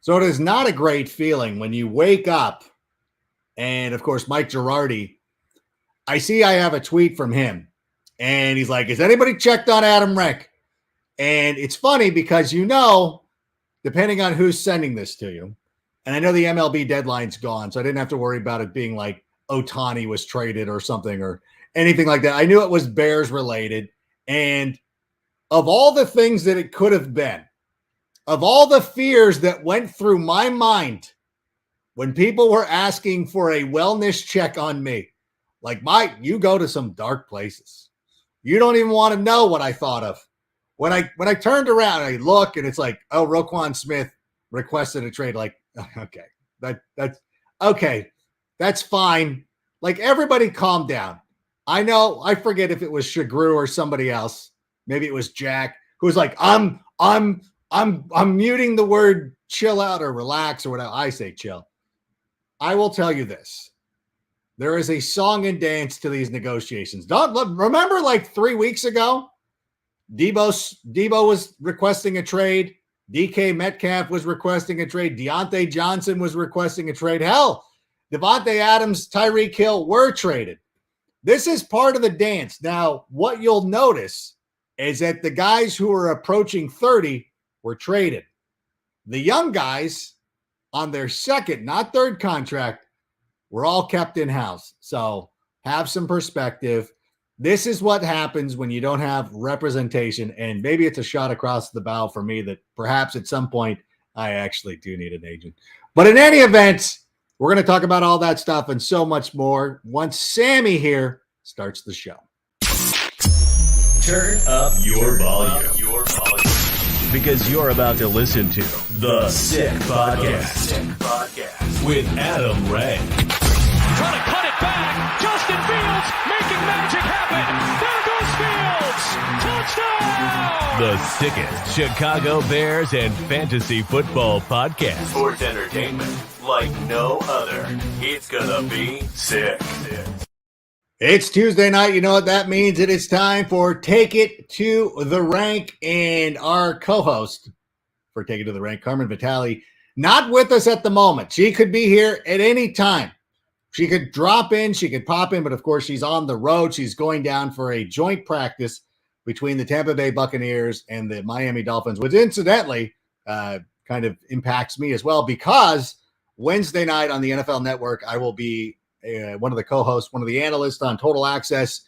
So it is not a great feeling when you wake up and, of course, Mike Girardi, I have a tweet from him and he's like, has anybody checked on Adam Rank? And it's funny because, depending on who's sending this to you, and I know the MLB deadline's gone, so I didn't have to worry about it being like Ohtani was traded or something or anything like that. I knew it was Bears related. And of all the things that it could have been, of all the fears that went through my mind when people were asking for a wellness check on me, like, Mike, you go to some dark places. You don't even want to know what I thought of. When I turned around, I look and it's like, oh, Roquan Smith requested a trade. Like, okay, that's okay. That's fine. Like, everybody calm down. I know, I forget if it was Shagru or somebody else. Maybe it was Jack who was like, I'm muting the word chill out or relax or whatever. I say chill. I will tell you this. There is a song and dance to these negotiations. Remember like 3 weeks ago, Debo was requesting a trade. DK Metcalf was requesting a trade. Deontay Johnson was requesting a trade. Hell, Devontae Adams, Tyreek Hill were traded. This is part of the dance. Now, what you'll notice is that the guys who are approaching 30 were traded. The young guys on their second, not third contract, were all kept in-house. So have some perspective. This is what happens when you don't have representation, and maybe it's a shot across the bow for me that perhaps at some point I actually do need an agent. But in any event, we're going to talk about all that stuff and so much more once Sammy here starts the show. Turn up your volume. Because you're about to listen to The Sick Podcast with Adam Ray. Trying to cut it back. Justin Fields making magic happen. There goes Fields. Touchdown. The sickest Chicago Bears and fantasy football podcast. Sports entertainment like no other. It's gonna be sick. It's Tuesday night. You know what that means? It is time for Take It to the Rank. And our co-host for Take It to the Rank, Carmen Vitali, not with us at the moment. She could be here at any time. She could drop in, she could pop in, but of course she's on the road. She's going down for a joint practice between the Tampa Bay Buccaneers and the Miami Dolphins, which incidentally kind of impacts me as well, because Wednesday night on the NFL Network, I will be one of the co-hosts, one of the analysts on Total Access,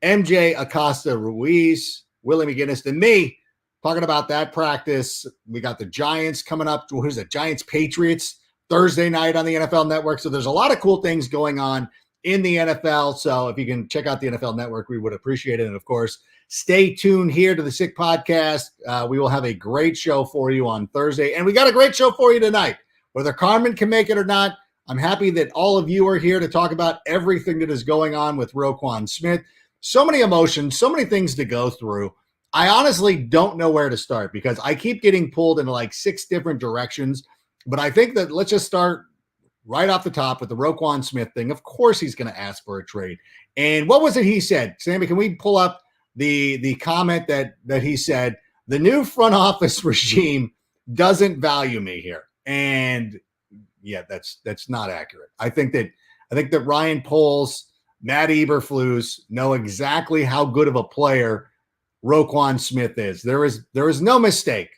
MJ Acosta Ruiz, Willie McGinnis, and me talking about that practice. We got the Giants coming up. Who's it? Giants Patriots Thursday night on the NFL Network. So there's a lot of cool things going on in the NFL. So if you can check out the NFL Network, we would appreciate it. And of course, stay tuned here to the Sick Podcast. We will have a great show for you on Thursday. And we got a great show for you tonight. Whether Carmen can make it or not, I'm happy that all of you are here to talk about everything that is going on with Roquan Smith. So many emotions, so many things to go through. I honestly don't know where to start because I keep getting pulled into like 6 different directions. But I think that let's just start right off the top with the Roquan Smith thing. Of course he's going to ask for a trade. And what was it he said? Sammy, can we pull up the comment that he said? The new front office regime doesn't value me here. And yeah, that's not accurate. I think that Ryan Poles, Matt Eberflus know exactly how good of a player Roquan Smith is. There is no mistake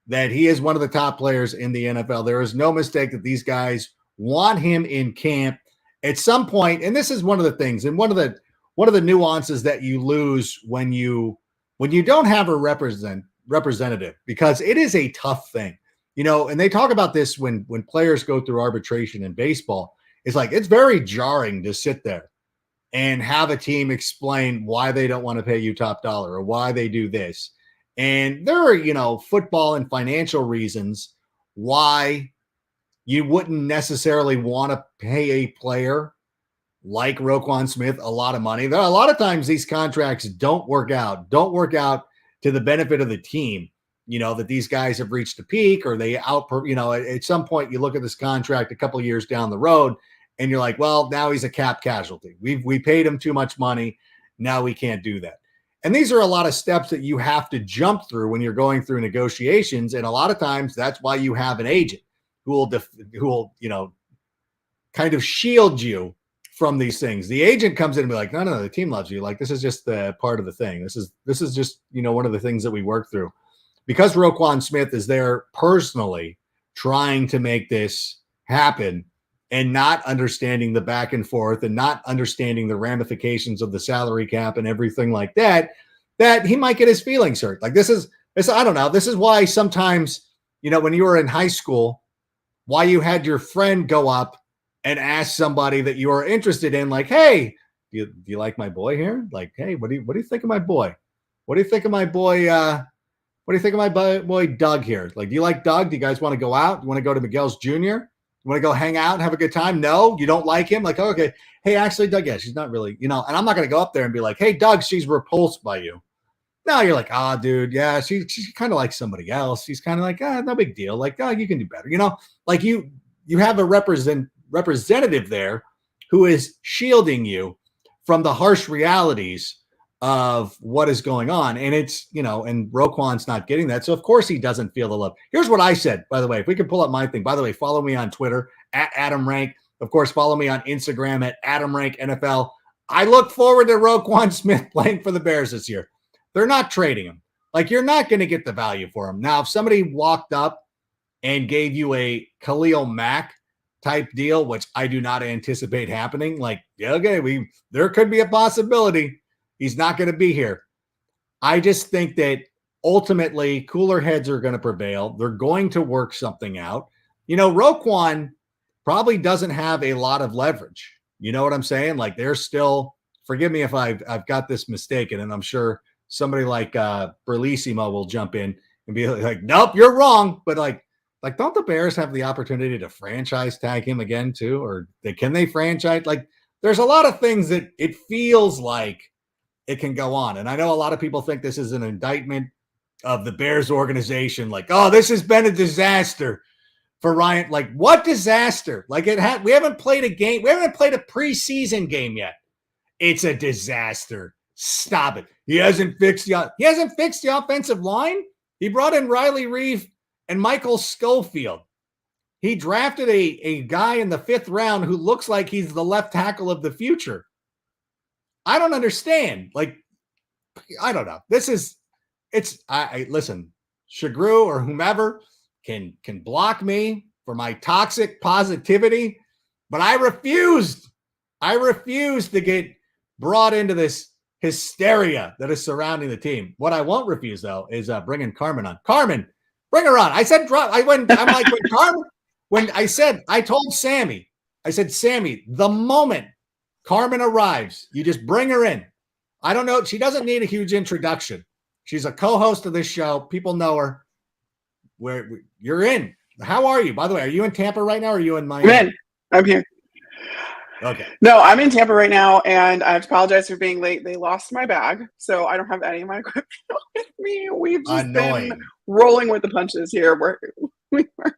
that he is one of the top players in the NFL. There is no mistake that these guys want him in camp at some point. And this is one of the things, and one of the nuances that you lose when you don't have a representative, because it is a tough thing. And they talk about this when players go through arbitration in baseball. It's like, it's very jarring to sit there and have a team explain why they don't want to pay you top dollar or why they do this. And there are, football and financial reasons why you wouldn't necessarily want to pay a player like Roquan Smith a lot of money. There are a lot of times these contracts don't work out to the benefit of the team. That these guys have reached a peak, or they at some point you look at this contract a couple of years down the road and you're like, well, now he's a cap casualty. We paid him too much money. Now we can't do that. And these are a lot of steps that you have to jump through when you're going through negotiations. And a lot of times that's why you have an agent. who will, kind of shield you from these things. The agent comes in and be like, no, the team loves you. Like, this is just the part of the thing. This is just, one of the things that we work through. Because Roquan Smith is there personally trying to make this happen and not understanding the back and forth and not understanding the ramifications of the salary cap and everything like that he might get his feelings hurt. Like, this is, I don't know. This is why sometimes, when you were in high school, why you had your friend go up and ask somebody that you are interested in, like, hey, do you like my boy here? Like, hey, what do you think of my boy? What do you think of my boy? What do you think of my boy Doug here? Like, do you like Doug? Do you guys want to go out? You want to go to Miguel's Jr.? You want to go hang out and have a good time? No, you don't like him? Like, oh, okay. Hey, actually, Doug, yeah, she's not really, and I'm not going to go up there and be like, hey, Doug, she's repulsed by you. No, you're like, dude, yeah, she kind of likes somebody else. She's kind of like, no big deal. Like, you can do better. Like you have a representative there who is shielding you from the harsh realities of what is going on. And it's, and Roquan's not getting that. So of course he doesn't feel the love. Here's what I said, by the way, if we can pull up my thing, by the way, follow me on Twitter at Adam Rank. Of course, follow me on Instagram at Adam Rank NFL. I look forward to Roquan Smith playing for the Bears this year. They're not trading him. Like, you're not going to get the value for him. Now, if somebody walked up and gave you a Khalil Mack type deal, which I do not anticipate happening, like, yeah, okay, there could be a possibility he's not going to be here. I just think that ultimately cooler heads are going to prevail. They're going to work something out. Roquan probably doesn't have a lot of leverage. You know what I'm saying? Like, they're still, forgive me if I've got this mistaken, and I'm sure somebody like Berlissimo will jump in and be like, nope, you're wrong. But like, don't the Bears have the opportunity to franchise tag him again too? Or can they franchise? Like, there's a lot of things that it feels like it can go on. And I know a lot of people think this is an indictment of the Bears organization. Like, oh, this has been a disaster for Ryan. Like, what disaster? Like, we haven't played a game. We haven't played a preseason game yet. It's a disaster. Stop it. He hasn't fixed the offensive line. He brought in Riley Reeve and Michael Schofield. He drafted a guy in the 5th round who looks like he's the left tackle of the future. I don't understand. Like, I don't know. Listen, Shagru or whomever can block me for my toxic positivity, but I refused to get brought into this hysteria that is surrounding the team. What I won't refuse, though, is bringing Carmen on. Carmen, bring her on. I said, I told Sammy, I said, Sammy, the moment Carmen arrives, you just bring her in. I don't know. She doesn't need a huge introduction. She's a co-host of this show. People know her. You're in. How are you? By the way, are you in Tampa right now or are you in Miami? I'm here. Okay. No, I'm in Tampa right now, and I have to apologize for being late. They lost my bag, so I don't have any of my equipment with me. We've just been rolling with the punches here. We were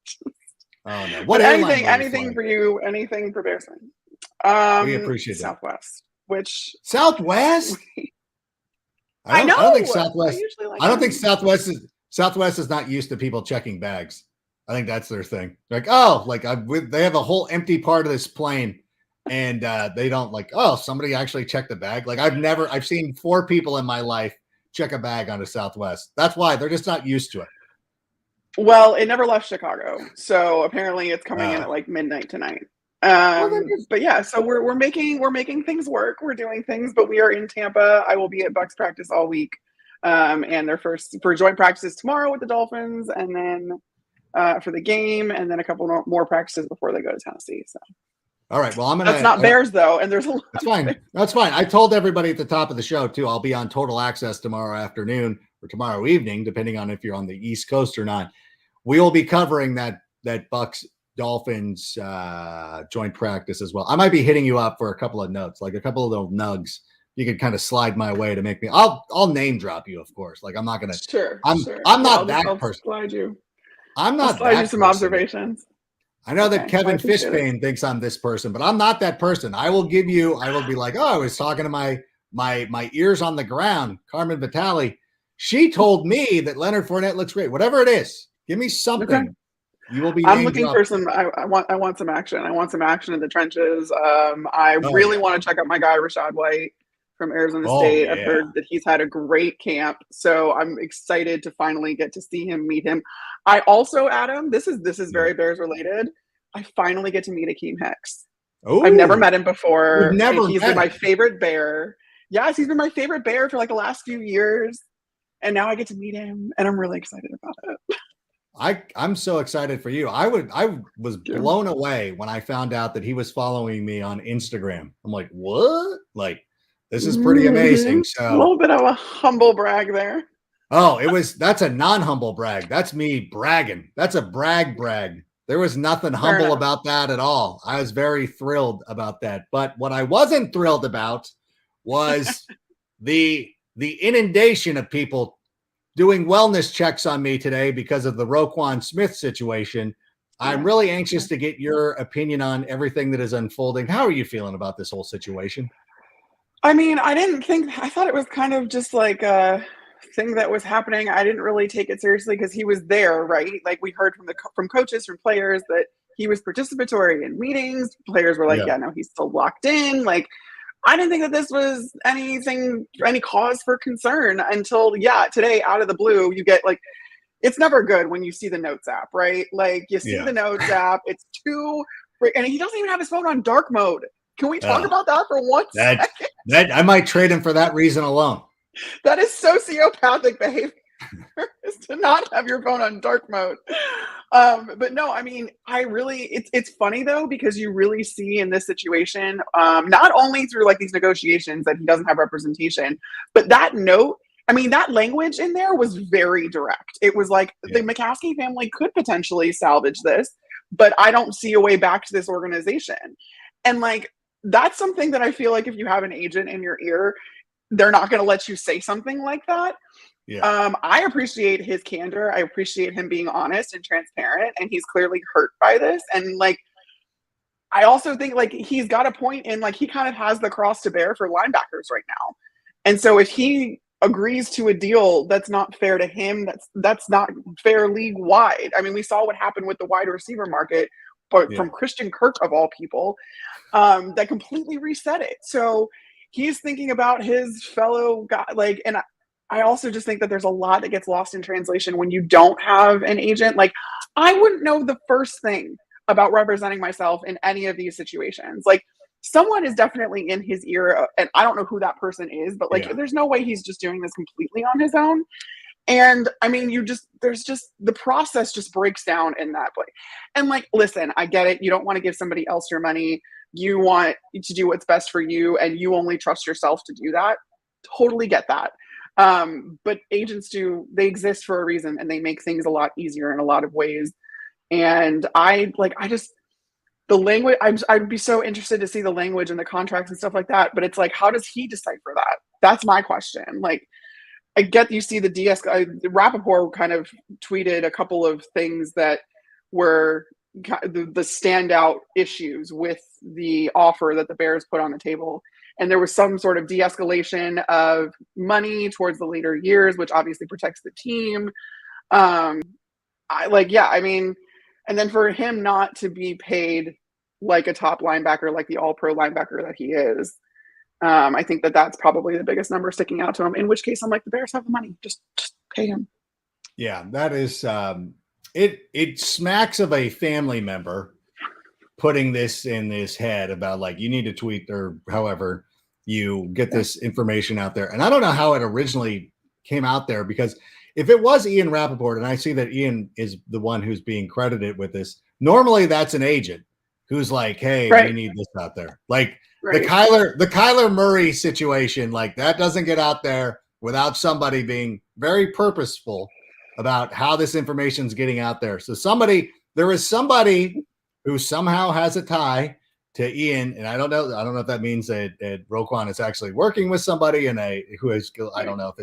just... Oh no! What anything for you? Anything for Bears? We appreciate Southwest. Which Southwest? I know. I don't think Southwest. I don't think Southwest is not used to people checking bags. I think that's their thing. Like, they have a whole empty part of this plane. And they don't somebody actually checked the bag. Like, I've seen 4 people in my life check a bag on a Southwest. That's why they're just not used to it. Well, it never left Chicago. So apparently it's coming in at like midnight tonight. But yeah, so we're making things work. We're doing things, but we are in Tampa. I will be at Bucs practice all week. And their first for joint practices tomorrow with the Dolphins, and then for the game, and then a couple more practices before they go to Tennessee. So. All right. Well, That's not Bears though, and there's a lot. That's fine. That's fine. I told everybody at the top of the show too. I'll be on Total Access tomorrow afternoon or tomorrow evening, depending on if you're on the East Coast or not. We will be covering that Bucs Dolphins joint practice as well. I might be hitting you up for a couple of notes, like a couple of little nugs. You could kind of slide my way to make me. I'll name drop you, of course. Like, I'm not gonna. Sure. I'm not that person. Slide you. I'm not. I'll slide you some observations. I know that Kevin Fishbane thinks I'm this person, but I'm not that person. I will be like, I was talking to my ears on the ground, Carmen Vitale. She told me that Leonard Fournette looks great. Whatever it is, give me something. You will be. I'm looking for some. I want some action. I want some action in the trenches. I really want to check out my guy Rashad White from Arizona State. I've heard that he's had a great camp, so I'm excited to finally get to see him, meet him. I also, Adam, this is very Bears related. I finally get to meet Akeem Hicks. I've never met him before. He's been my favorite Bear. Yes, he's been my favorite Bear for like the last few years, and now I get to meet him, and I'm really excited about it. I'm so excited for you. I was blown away when I found out that he was following me on Instagram. I'm like, what? Like, this is pretty amazing. So a little bit of a humble brag there. Oh, that's a non-humble brag. That's me bragging. That's a brag. There was nothing humble about that at all. I was very thrilled about that. But what I wasn't thrilled about was the inundation of people doing wellness checks on me today because of the Roquan Smith situation. I'm really anxious to get your opinion on everything that is unfolding. How are you feeling about this whole situation? I mean, I thought it was kind of just like a thing that was happening. I didn't really take it seriously because he was there, right? Like we heard from coaches, from players that he was participatory in meetings. Players were like, yeah, no, he's still locked in. Like, I didn't think that this was any cause for concern until, today out of the blue, you get like, it's never good when you see the Notes app, right? Like you see the Notes app, it's and he doesn't even have his phone on dark mode. Can we talk about that for 1 second? I might trade him for that reason alone. That is sociopathic behavior, is to not have your phone on dark mode. But no, I mean, it's funny though, because you really see in this situation, not only through like these negotiations that he doesn't have representation, but that note, I mean, that language in there was very direct. It was like the McCaskey family could potentially salvage this, but I don't see a way back to this organization. And like, that's something that I feel like if you have an agent in your ear, they're not going to let you say something like that. I appreciate his candor. I appreciate him being honest and transparent, and he's clearly hurt by this. And like, I also think like he's got a point in like he kind of has the cross to bear for linebackers right now. And so if he agrees to a deal that's not fair to him, that's not fair league wide. I mean, we saw what happened with the wide receiver market, but from Christian Kirk of all people, that completely reset it. So he's thinking about his fellow guy, like, and I also just think that there's a lot that gets lost in translation when you don't have an agent. Like, I wouldn't know the first thing about representing myself in any of these situations. Like, someone is definitely in his ear, and I don't know who that person is, but like, there's no way he's just doing this completely on his own. And I mean, there's just the process just breaks down in that way. And like, listen, I get it. You don't want to give somebody else your money. You want to do what's best for you, and you only trust yourself to do that. Totally get that. But agents they exist for a reason, and they make things a lot easier in a lot of ways. And the language, I'd be so interested to see the language and the contracts and stuff like that. But it's like, how does he decipher that? That's my question. Like, I get you see the Rappaport kind of tweeted a couple of things that were the standout issues with the offer that the Bears put on the table. And there was some sort of de-escalation of money towards the later years, which obviously protects the team. I mean, and then for him not to be paid like a top linebacker, like the all-pro linebacker that he is, I think that's probably the biggest number sticking out to him, in which case I'm like, the Bears have the money. Just pay him. Yeah, that is it smacks of a family member putting this in his head about like, you need to tweet or however you get this information out there. And I don't know how it originally came out there, because if it was Ian Rappaport, and I see that Ian is the one who's being credited with this, normally that's an agent who's like, hey, we need this out there. Like the Kyler Murray situation, like that doesn't get out there without somebody being very purposeful about how this information is getting out there. So there is somebody who somehow has a tie to Ian, and I don't know if that means that Roquan is actually working with somebody I don't know if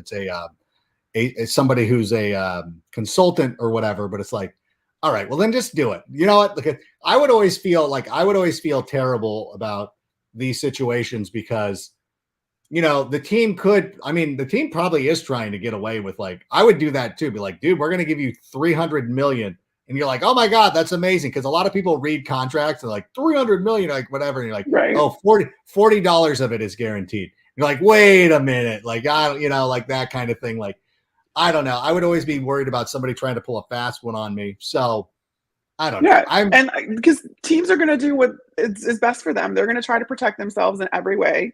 it's somebody who's a consultant or whatever, but it's like, all right, well then just do it. You know what? Look, I would always feel terrible about these situations because, you know, the team probably is trying to get away with, like, I would do that too. Be like, dude, we're going to give you $300 million and you're like, oh my God, that's amazing. Because a lot of people read contracts and like 300 million, like whatever. And you're like, Right. oh, $40 of it is guaranteed. You're like, wait a minute. Like, I don't, like that kind of thing. Like, I don't know. I would always be worried about somebody trying to pull a fast one on me. So I don't know. And because teams are going to do what is best for them. They're going to try to protect themselves in every way.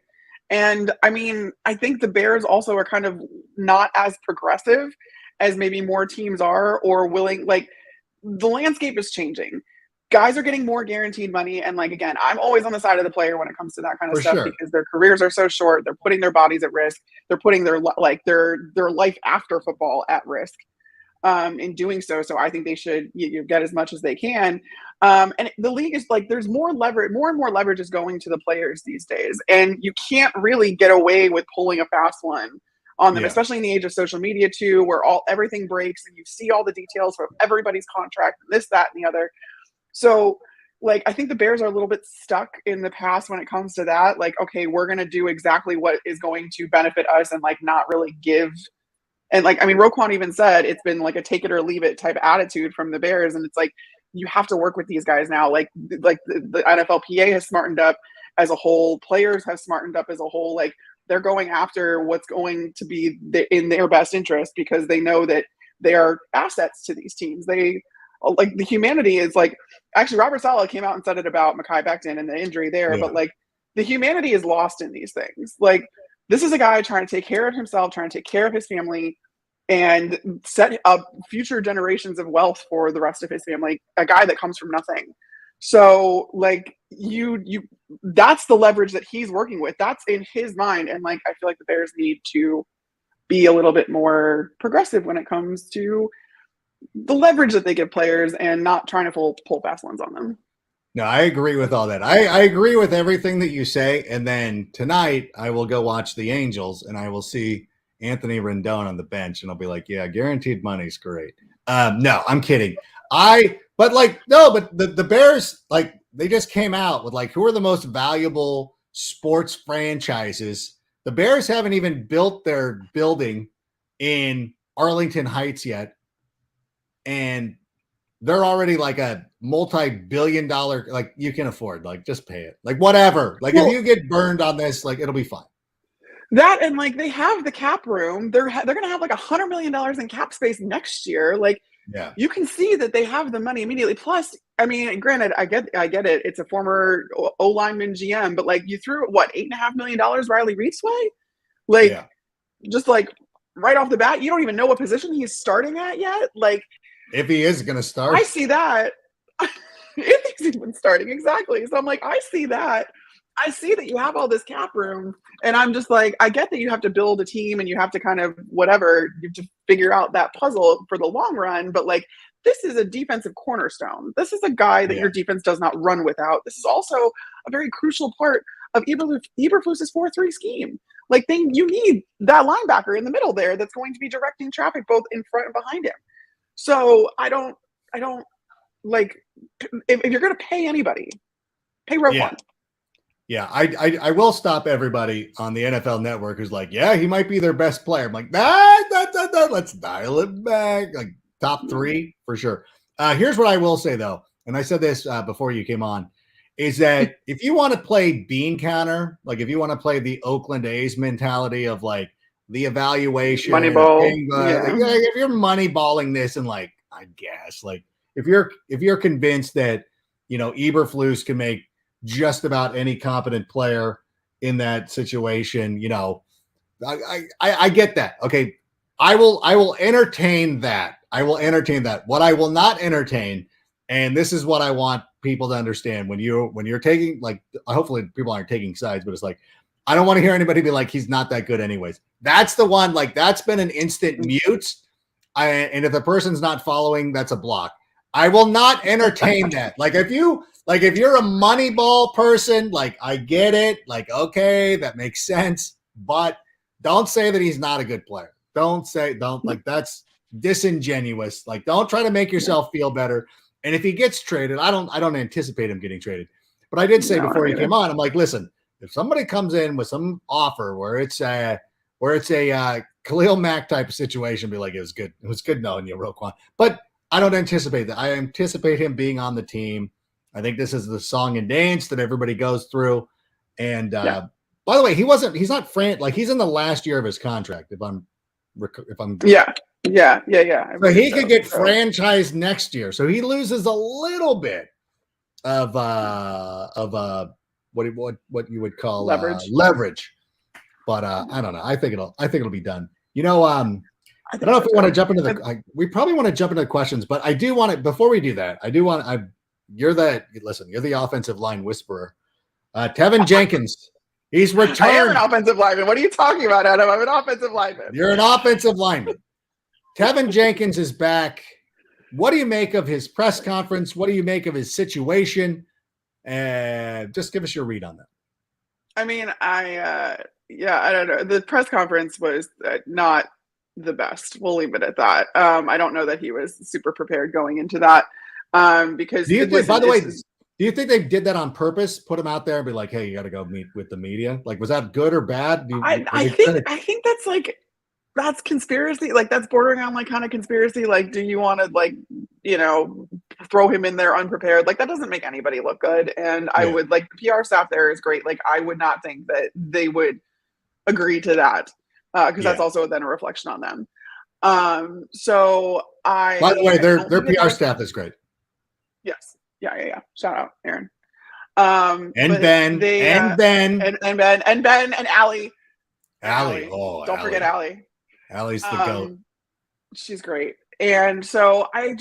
And I mean, I think the Bears also are kind of not as progressive as maybe more teams are, or willing. Like, the landscape is changing. Guys are getting more guaranteed money. And like, again, I'm always on the side of the player when it comes to that kind of stuff, because their careers are so short. They're putting their bodies at risk. They're putting their life after football at risk in doing so. So I think they should get as much as they can. And the league is like, there's more and more leverage is going to the players these days. And you can't really get away with pulling a fast one on them, especially in the age of social media too, where everything breaks and you see all the details of everybody's contract, this, that, and the other. So like, I think the Bears are a little bit stuck in the past when it comes to that. Like, okay, we're going to do exactly what is going to benefit us and like not really give. And like, I mean, Roquan even said it's been like a take it or leave it type of attitude from the Bears. And it's like, you have to work with these guys now. Like the NFLPA has smartened up as a whole. Players have smartened up as a whole. Like, they're going after what's going to be in their best interest, because they know that they are assets to these teams. They like, the humanity is like, actually Robert Saleh came out and said it about Mekhi Becton and the injury there, but like, the humanity is lost in these things. Like, this is a guy trying to take care of himself, trying to take care of his family, and set up future generations of wealth for the rest of his family. A guy that comes from nothing. So like, that's the leverage that he's working with. That's in his mind. And like, I feel like the Bears need to be a little bit more progressive when it comes to the leverage that they give players, and not trying to pull fast ones on them. No, I agree with all that. I agree with everything that you say. And then tonight I will go watch the Angels, and I will see Anthony Rendon on the bench, and I'll be like, yeah, guaranteed money's great. No, I'm kidding. But the Bears, like, they just came out with like, who are the most valuable sports franchises? The Bears haven't even built their building in Arlington Heights yet. And they're already like a multi-billion-dollar, like, you can afford, like, just pay it. Like, whatever. Like, if you get burned on this, like, it'll be fine. That, and like, they have the cap room. They're going to have like $100 million in cap space next year. Like, yeah, you can see that they have the money immediately. Plus, I mean, granted, I get it. It's a former O-lineman GM, but like, you threw what, $8.5 million Riley Reed's way? Like, just like right off the bat, you don't even know what position he's starting at yet. Like, if he is going to start, I see that. If he's even starting, exactly. So I'm like, I see that. I see that you have all this cap room, and I'm just like, I get that you have to build a team and you have to kind of whatever, you have to figure out that puzzle for the long run. But like, this is a defensive cornerstone. This is a guy that your defense does not run without. This is also a very crucial part of Eberflus's 4-3 scheme. Like, you need that linebacker in the middle there that's going to be directing traffic both in front and behind him. So I don't like, if you're going to pay anybody, pay Roquan. Yeah, I will stop everybody on the NFL Network who's like, yeah, he might be their best player. I'm like, let's dial it back. Like, top 3 for sure. Here's what I will say, though, and I said this before you came on, is that if you want to play bean counter, like if you want to play the Oakland A's mentality of like the evaluation, Moneyball, if you're moneyballing this, and like, I guess, like, if you're convinced that, Eberflus can make just about any competent player in that situation, I get that. Okay. I will entertain that. What I will not entertain, and this is what I want people to understand, when you're taking, like, hopefully people aren't taking sides, but it's like, I don't want to hear anybody be like, he's not that good anyways. That's the one, like, that's been an instant mute. And if the person's not following, that's a block. I will not entertain that. Like, if you're a Moneyball person, like, I get it. Like, okay, that makes sense. But don't say that he's not a good player. Like, that's disingenuous. Like, don't try to make yourself feel better. And if he gets traded, I don't anticipate him getting traded. But I did say before he came on, I'm like, listen, if somebody comes in with some offer where it's a Khalil Mack type of situation, be like, it was good knowing you, Roquan. But I don't anticipate that. I anticipate him being on the team. I think this is the song and dance that everybody goes through. And by the way, he's not he's in the last year of his contract. If I'm yeah. So he could get franchised next year. So he loses a little bit of what you would call leverage. But I don't know. I think it'll be done. You know, I don't know if we want to jump into we probably want to jump into the questions, but I do want to, before we do that, you're the offensive line whisperer. Teven Jenkins, he's returned. I am an offensive lineman. What are you talking about, Adam? I'm an offensive lineman. You're an offensive lineman. Teven Jenkins is back. What do you make of his press conference? What do you make of his situation? And just give us your read on that. I mean, I don't know. The press conference was not the best. We'll leave it at that. I don't know that he was super prepared going into that. Because do you think they did that on purpose? Put him out there and be like, "Hey, you got to go meet with the media." Like, was that good or bad? I think that's conspiracy. Like, that's bordering on like kind of conspiracy. Like, do you want to throw him in there unprepared? Like, that doesn't make anybody look good. And I would the PR staff there is great. Like, I would not think that they would agree to that because that's also then a reflection on them. By the way, their PR staff is great. Yes. Yeah. Shout out, Aaron. And Ben and Allie. Allie. Oh, don't forget Allie. Allie's the goat. She's great. And so that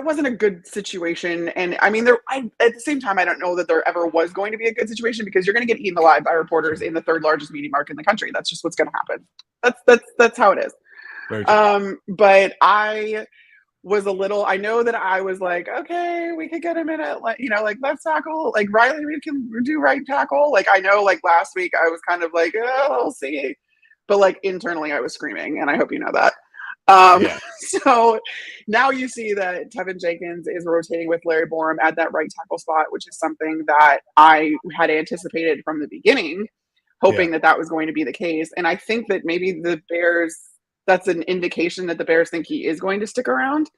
wasn't a good situation. And I mean, at the same time, I don't know that there ever was going to be a good situation because you're going to get eaten alive by reporters in the third largest media market in the country. That's just what's going to happen. That's how it is. But I was I know that I was like, okay, we could get him in at left tackle, like Riley Reid can do right tackle. Like, I know last week I was kind of like, oh, we'll see. But internally I was screaming, and I hope you know that. So now you see that Teven Jenkins is rotating with Larry Borum at that right tackle spot, which is something that I had anticipated from the beginning, hoping that was going to be the case. And I think that maybe the Bears, that's an indication that the Bears think he is going to stick around.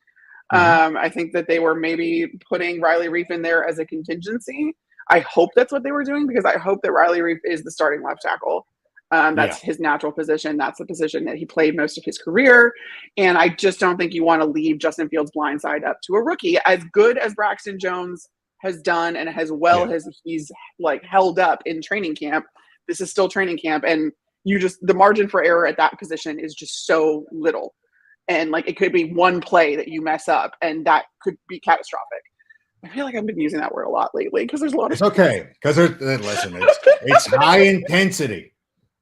I think that they were maybe putting Riley Reif in there as a contingency. I hope that's what they were doing because I hope that Riley Reif is the starting left tackle. That's his natural position. That's the position that he played most of his career. And I just don't think you want to leave Justin Fields blindside up to a rookie. As good as Braxton Jones has done and as well as he's held up in training camp, this is still training camp. And the margin for error at that position is just so little. And it could be one play that you mess up and that could be catastrophic. I feel like I've been using that word a lot lately because there's a lot of. It's okay because it's high intensity.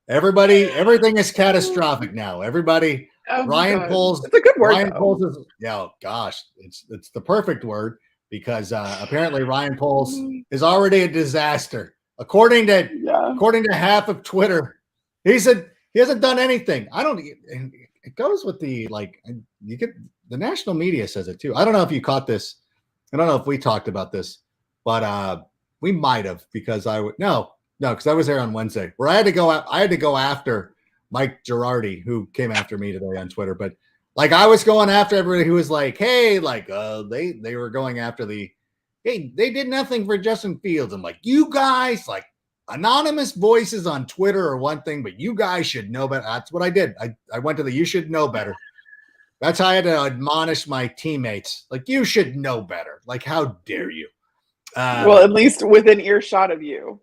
Everything is catastrophic now. Everybody. Ryan Poles. It's a good word. Ryan Poles is. Yeah, gosh, it's the perfect word because apparently Ryan Poles is already a disaster according to half of Twitter. He hasn't done anything. It goes with the the national media says it too. I don't know if you caught this. I don't know if we talked about this, but we might have because because I was there on Wednesday where I had to go after Mike Girardi, who came after me today on Twitter. But I was going after everybody who was like, hey, they were going after they did nothing for Justin Fields. I'm like, you guys, anonymous voices on Twitter are one thing, but you guys should know better. That's what I did. I went to you should know better. That's how I had to admonish my teammates. You should know better. How dare you? Well, at least within earshot of you.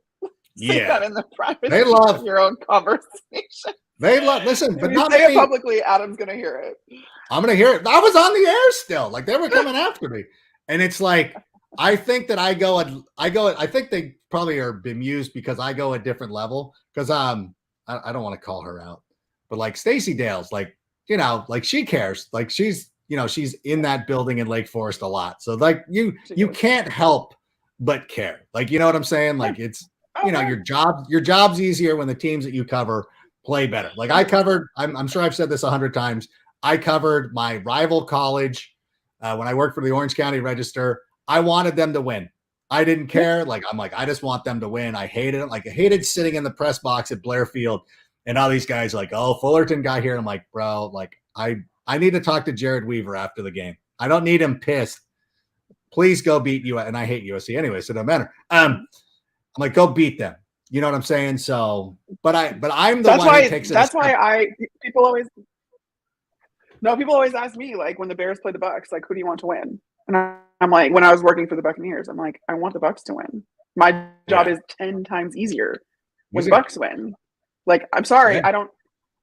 Say that in the privacy of your own conversation. They love listen, but not say it publicly. Adam's gonna hear it. I'm gonna hear it. I was on the air still. They were coming after me, and it's I think that I think they probably are bemused because I go a different level because I don't want to call her out, but Stacey Dale's she cares. She's in that building in Lake Forest a lot. So you can't help but care. You know what I'm saying? It's your job's easier when the teams that you cover play better. I covered, I'm sure I've said this 100 times. I covered my rival college when I worked for the Orange County Register. I wanted them to win. I didn't care. I just want them to win. I hated it. I hated sitting in the press box at Blair Field And all these guys like, oh, Fullerton got here. I'm like, bro, like I need to talk to Jared Weaver after the game. I don't need him pissed. Please go beat you. And I hate USC anyway, so it doesn't matter. I'm like, go beat them. You know what I'm saying? So, but I'm the one who takes it. That's why people always ask me, like, when the Bears play the Bucs, like, who do you want to win? And I'm like, when I was working for the Buccaneers, I'm like, I want the Bucs to win. My job is 10 times easier when the Bucs win. Like, I'm sorry,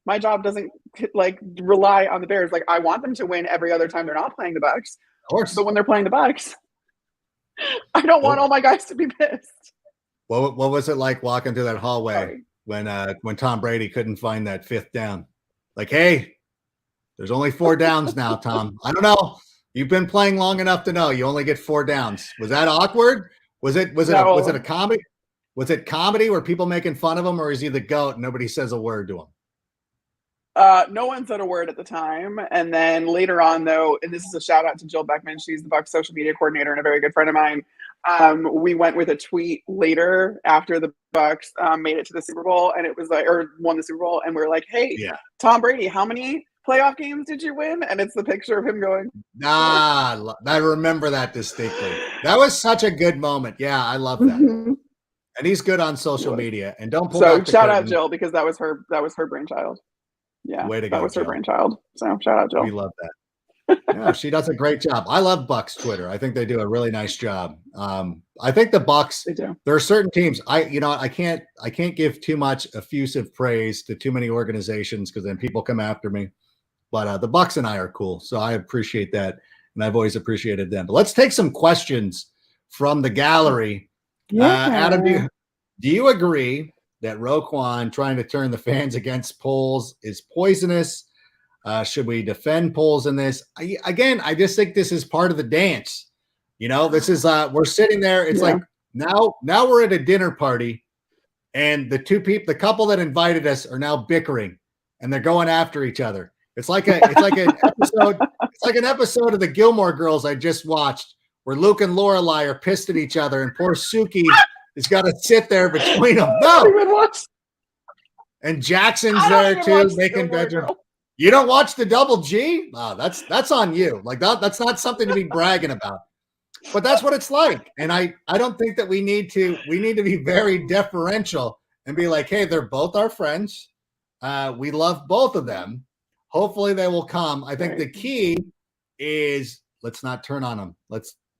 my job doesn't like rely on the Bears. Like, I want them to win every other time they're not playing the Bucs. Of course. But when they're playing the Bucs, I don't want all my guys to be pissed. What was it like walking through that hallway when Tom Brady couldn't find that 5th down? Like, hey, there's only 4 downs now, Tom. I don't know. You've been playing long enough to know you only get 4 downs. Was that awkward? Was it a comedy? Was it comedy? Were people making fun of him, or is he the GOAT and nobody says a word to him? No one said a word at the time. And then later on, though, and this is a shout out to Jill Beckman. She's the Bucs social media coordinator and a very good friend of mine. We went with a tweet later after the Bucs made it to the Super Bowl, and it was like, or won the Super Bowl, and we were like, hey, Tom Brady, how many playoff games did you win? And it's the picture of him going, I remember that distinctly. That was such a good moment. Yeah, I love that. Mm-hmm. And he's good on social media. And don't pull so shout out Jill, because that was her brainchild. Yeah, way to go, that was Jill. her brainchild. So shout out Jill. We love that. Yeah, she does a great job. I love Bucs Twitter. I think they do a really nice job. I think the Bucs, they do. There are certain teams. I can't give too much effusive praise to too many organizations because then people come after me. But the Bucs and I are cool, so I appreciate that, and I've always appreciated them. But let's take some questions from the gallery. Adam, do you agree that Roquan trying to turn the fans against Poles is poisonous? Should we defend Poles in this? I just think this is part of the dance. You know, this is we're sitting there. It's like now we're at a dinner party, and the couple that invited us are now bickering, and they're going after each other. It's like an episode. It's like an episode of the Gilmore Girls I just watched, where Luke and Lorelai are pissed at each other, and poor Suki has got to sit there between them. No, and Jackson's there too, making bedroom. You don't watch the Double G? Oh, that's on you. Like that's not something to be bragging about. But that's what it's like. And I don't think that we need to be very deferential and be like, hey, they're both our friends. We love both of them. Hopefully they will come. I think the key is let's not turn on them.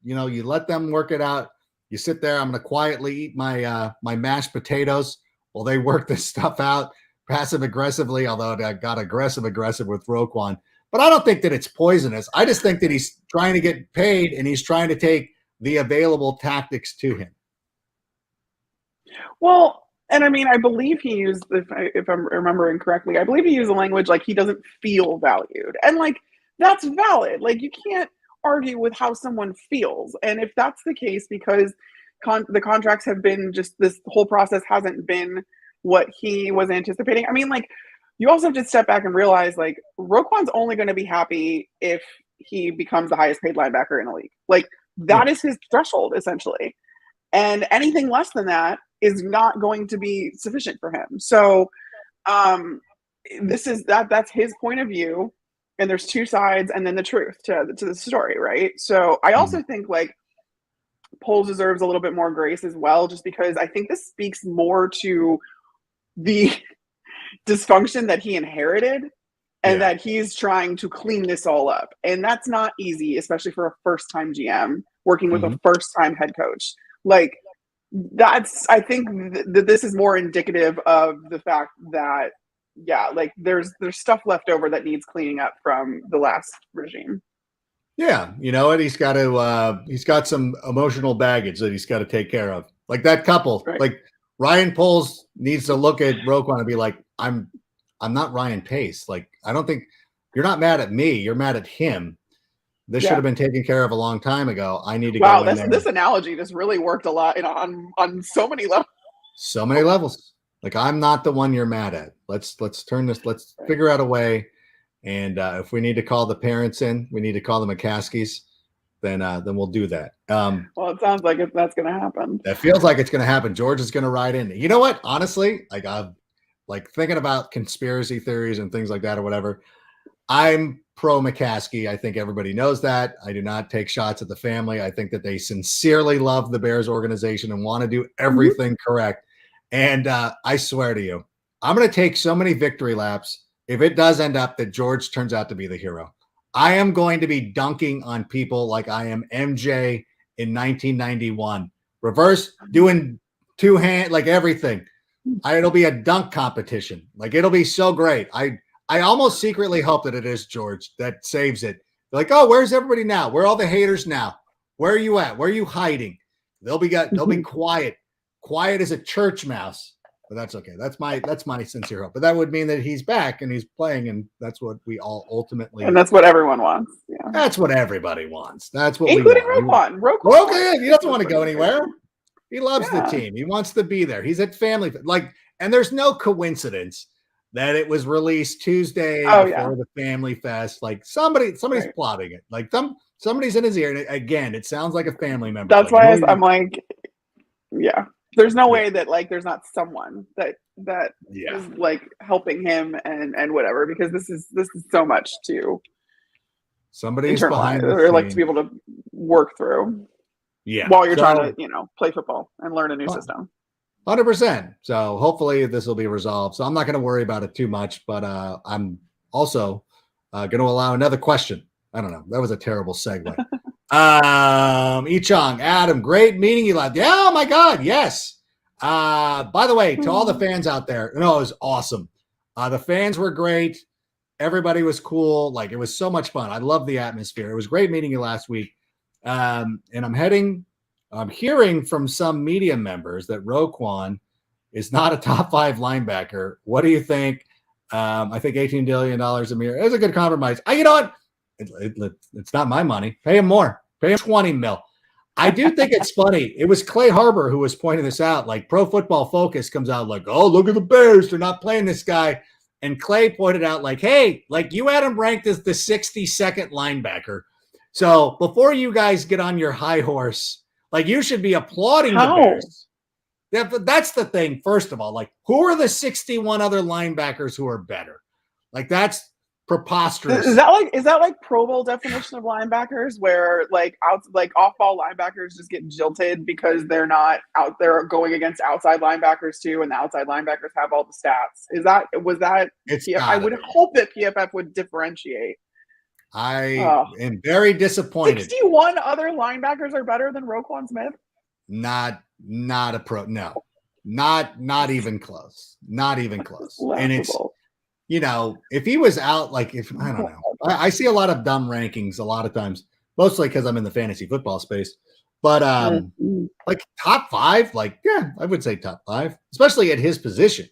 You let them work it out. You sit there. I'm going to quietly eat my mashed potatoes while they work this stuff out passive aggressively, although I got aggressive with Roquan. But I don't think that it's poisonous. I just think that he's trying to get paid and he's trying to take the available tactics to him. Well, and I mean, I believe he used, if I'm remembering correctly, I believe he used the language like he doesn't feel valued. And like, that's valid. Like, you can't argue with how someone feels. And if that's the case, because the contracts have been just, this whole process hasn't been what he was anticipating. I mean, like, you also have to step back and realize, like, Roquan's only going to be happy if he becomes the highest paid linebacker in the league. Like, that is his threshold, essentially. And anything less than that is not going to be sufficient for him. So that's his point of view. And there's two sides and then the truth to the story, right? So I also think, like, Poles deserves a little bit more grace as well, just because I think this speaks more to the dysfunction that he inherited and that he's trying to clean this all up. And that's not easy, especially for a first-time GM working with a first-time head coach. Like, I think that this is more indicative of the fact that, like, there's stuff left over that needs cleaning up from the last regime. Yeah, you know what? He's got some emotional baggage that he's got to take care of. Like that couple, like Ryan Poles needs to look at Roquan and be like, I'm not Ryan Pace. Like, I don't think you're not mad at me. You're mad at him. This should have been taken care of a long time ago. I need to go in there. This analogy just really worked a lot on so many levels. So many levels. Like, I'm not the one you're mad at. Let's turn this. Let's figure out a way. And if we need to call the parents in, we need to call the McCaskies, then we'll do that. Well, it sounds like that's going to happen. That feels like it's going to happen. George is going to ride in. You know what? Honestly, like like thinking about conspiracy theories and things like that or whatever, I'm pro McCaskey. I think everybody knows that. I do not take shots at the family. I think that they sincerely love the Bears organization and want to do everything correct. And I swear to you, I'm going to take so many victory laps if it does end up that George turns out to be the hero. I am going to be dunking on people like I am MJ in 1991. Reverse, doing two-hand, like everything. It'll be a dunk competition. Like, it'll be so great. I almost secretly hope that it is George that saves it. They're like, oh, where's everybody now? Where are all the haters now? Where are you at? Where are you hiding? They'll be quiet as a church mouse. But that's okay. That's my sincere hope. But that would mean that he's back and he's playing, and that's what we all ultimately. And that's what everyone wants. Yeah. That's what everybody wants. That's what including we want. Roquan. He doesn't want to go anywhere. He loves the team. He wants to be there. He's at family. And there's no coincidence that it was released Tuesday before the Family Fest. Like somebody's plotting it. Like somebody's in his ear. And again, it sounds like a family member. That's why I'm like, yeah. There's no way that like there's not someone that is like helping him and whatever, because this is so much to somebody's behind or like to be able to work through. Yeah. While you're trying to, play football and learn a new system. 100%. So hopefully this will be resolved. So I'm not going to worry about it too much, but I'm also going to allow another question. I don't know. That was a terrible segue. Ichong, Adam, great meeting you last. Yeah, oh my God, yes. By the way, to all the fans out there, it was awesome. The fans were great. Everybody was cool. Like, it was so much fun. I love the atmosphere. It was great meeting you last week. And I'm hearing from some media members that Roquan is not a top 5 linebacker. What do you think? I think $18 billion a year is a good compromise. You know what? It's not my money. Pay him more. Pay him $20 million. I do think it's funny. It was Clay Harbor who was pointing this out. Like, Pro Football Focus comes out like, oh, look at the Bears. They're not playing this guy. And Clay pointed out like, hey, like, you had him ranked as the 62nd linebacker. So before you guys get on your high horse, like, you should be applauding the Bears. That's the thing. First of all, like, who are the 61 other linebackers who are better? Like, that's preposterous. Is that like Pro Bowl definition of linebackers, where like off ball linebackers just get jilted because they're not out there going against outside linebackers too, and the outside linebackers have all the stats? I would hope that PFF would differentiate. I am very disappointed. 61 other linebackers are better than Roquan Smith? Not a pro. No, not even close. Not even close. And it's, if he was out, like, I don't know. I see a lot of dumb rankings a lot of times, mostly because I'm in the fantasy football space. But like top 5, like, yeah, I would say top 5, especially at his position.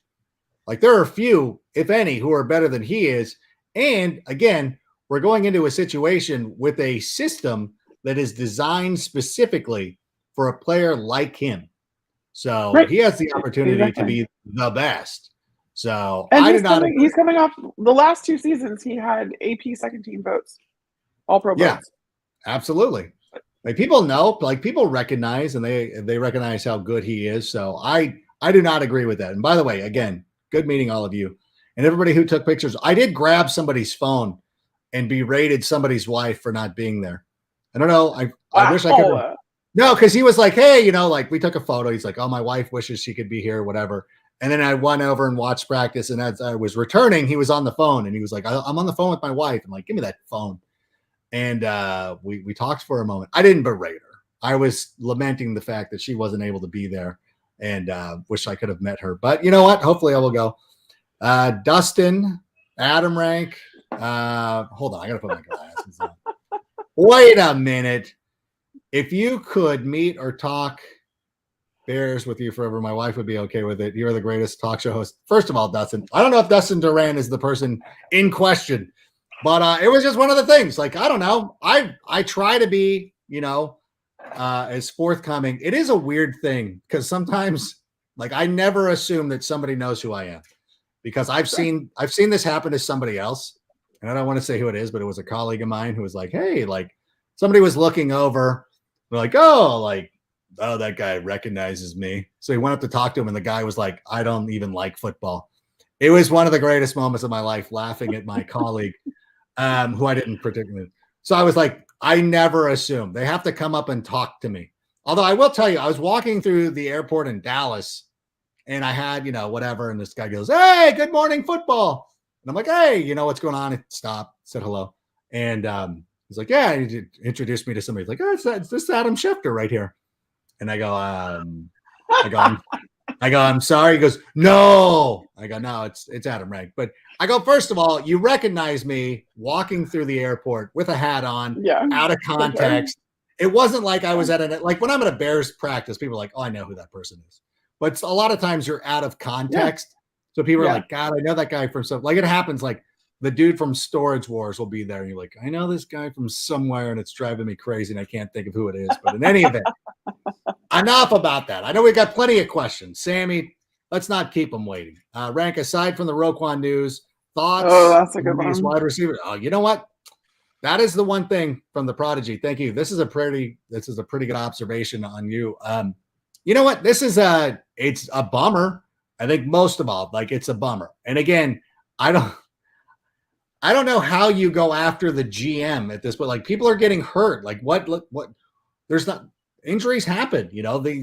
Like, there are a few, if any, who are better than he is. And again, we're going into a situation with a system that is designed specifically for a player like him. So he has the opportunity to be the best. So he's coming off the last 2 seasons. He had AP second team votes, all pro votes. Yeah, absolutely. Like, people know, like, people recognize, and they recognize how good he is. So I do not agree with that. And by the way, again, good meeting all of you and everybody who took pictures. I did grab somebody's phone and berated somebody's wife for not being there. I don't know. I wish I could. No, because he was like, hey, like, we took a photo. He's like, oh, my wife wishes she could be here, whatever. And then I went over and watched practice. And as I was returning, he was on the phone. And he was like, I'm on the phone with my wife. I'm like, give me that phone. And we talked for a moment. I didn't berate her. I was lamenting the fact that she wasn't able to be there, and wish I could have met her. But you know what? Hopefully I will go. Dustin, Adam Rank. Hold on. I got to put my glasses on. Wait a minute. If you could meet or talk Bears with you forever, my wife would be okay with it. You're the greatest talk show host. First of all, Dustin, I don't know if Dustin Duran is the person in question, but it was just one of the things. Like, I don't know. I try to be, as forthcoming. It is a weird thing because sometimes, like, I never assume that somebody knows who I am, because I've seen this happen to somebody else, and I don't want to say who it is, but it was a colleague of mine who was like, hey, like, somebody was looking over, like, oh, that guy recognizes me. So he went up to talk to him, and the guy was like, I don't even like football. It was one of the greatest moments of my life, laughing at my colleague, who I didn't particularly. So I was like, I never assume they have to come up and talk to me. Although I will tell you, I was walking through the airport in Dallas, and I had, whatever, and this guy goes, "Hey, good morning, football." And I'm like, "Hey, what's going on?" And stop, said hello, and he's like, "Yeah," and he introduced me to somebody. He's like, "Oh, it's this Adam Schefter right here," and I go, I'm sorry. He goes, "No." I go, "No, it's Adam Rank." But I go, "First of all, you recognize me walking through the airport with a hat on, out of context. It wasn't like I was like when I'm at a Bears practice, people are like, "Oh, I know who that person is." But a lot of times you're out of context. Yeah. So people are like, "God, I know that guy from something." Like it happens like the dude from Storage Wars will be there. And you're like, "I know this guy from somewhere and it's driving me crazy and I can't think of who it is." But in any event, enough about that. I know we got plenty of questions. Sammy, let's not keep them waiting. Rank, aside from the Roquan news, thoughts that's a good on these one. wide receivers? Oh, you know what? That is the one thing from the Prodigy. Thank you. This is a pretty good observation on you. You know what? It's a bummer. I think most of all, like it's a bummer. And again, I don't know how you go after the GM at this point. Like people are getting hurt. Like what there's not injuries happen,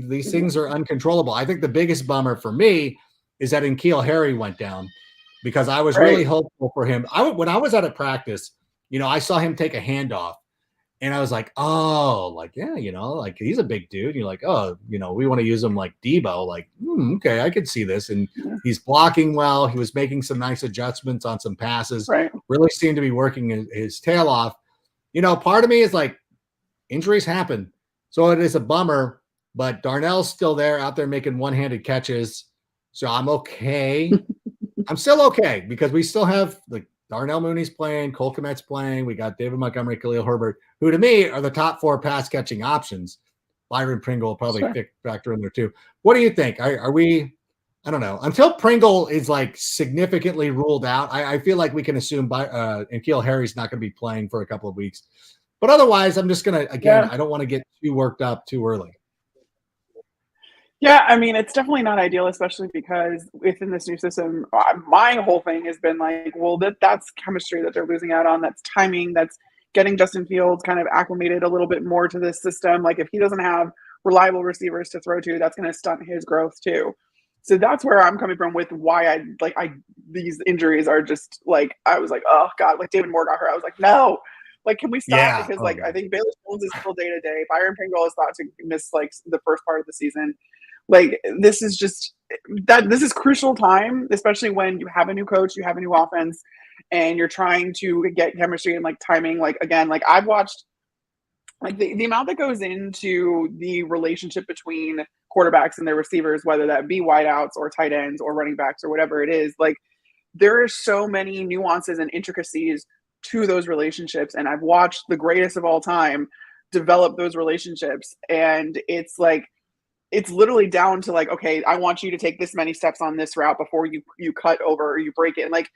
these things are uncontrollable. I think the biggest bummer for me is that N'Keal Harry went down because I was really hopeful for him. When I was at a practice, I saw him take a handoff and I was like, oh, like, yeah, like he's a big dude. You're like, oh, we want to use him like Debo. Like, okay, I could see this. And he's blocking well. He was making some nice adjustments on some passes. Really seemed to be working his tail off. Part of me is like, injuries happen. So it is a bummer, but Darnell's still there out there making one-handed catches. So I'm okay. I'm still okay because we still have like Darnell Mooney's playing, Cole Kmet's playing. We got David Montgomery, Khalil Herbert, who to me are the top 4 pass catching options. Byron Pringle will probably factor in there too. What do you think? Are we, I don't know, until Pringle is like significantly ruled out, I feel like we can assume N'Keal Harry's not going to be playing for a couple of weeks. But otherwise, I'm just going to, again, I don't want to get too worked up too early. Yeah, I mean, it's definitely not ideal, especially because within this new system, my whole thing has been like, well, that's chemistry that they're losing out on. That's timing. That's getting Justin Fields kind of acclimated a little bit more to this system. Like if he doesn't have reliable receivers to throw to, that's going to stunt his growth too. So that's where I'm coming from with why these injuries are just like, I was like, oh God, like David Moore got hurt. I was like, no. Like, can we stop? Yeah, because I think Baylor Jones is still day to day. Byron Pringle is thought to miss like the first part of the season. Like this is just this is crucial time, especially when you have a new coach, you have a new offense, and you're trying to get chemistry and like timing. Like again, like I've watched like the amount that goes into the relationship between quarterbacks and their receivers, whether that be wideouts or tight ends or running backs or whatever it is. Like there are so many nuances and intricacies to those relationships, and I've watched the greatest of all time develop those relationships, and it's like it's literally down to like, okay, I want you to take this many steps on this route before you cut over or you break it. And like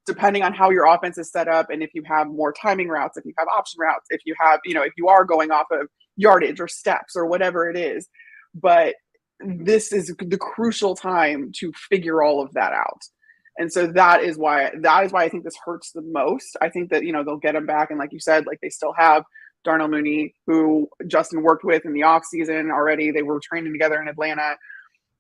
depending on how your offense is set up, and if you have more timing routes, if you have option routes, if you have if you are going off of yardage or steps or whatever it is, but this is the crucial time to figure all of that out. And so that is why I think this hurts the most. I think that, they'll get him back. And like you said, like they still have Darnell Mooney, who Justin worked with in the off season already. They were training together in Atlanta,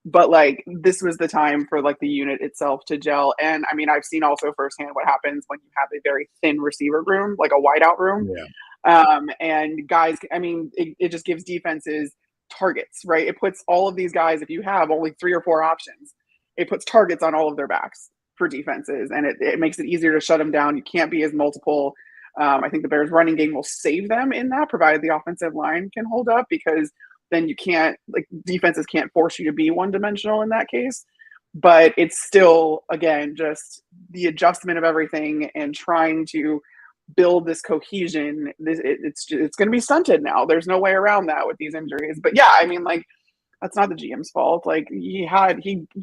but like this was the time for like the unit itself to gel. And I mean, I've seen also firsthand what happens when you have a very thin receiver room, like a wideout room. Yeah. And guys, I mean, it just gives defenses targets, right? It puts all of these guys, if you have only 3 or 4 options, it puts targets on all of their backs for defenses, and it makes it easier to shut them down. You can't be as multiple. I think the Bears running game will save them in that, provided the offensive line can hold up, because then you can't, like defenses can't force you to be one dimensional in that case. But it's still, again, just the adjustment of everything and trying to build this cohesion. It's going to be stunted now. There's no way around that with these injuries. But yeah, I mean, like that's not the GM's fault. Like he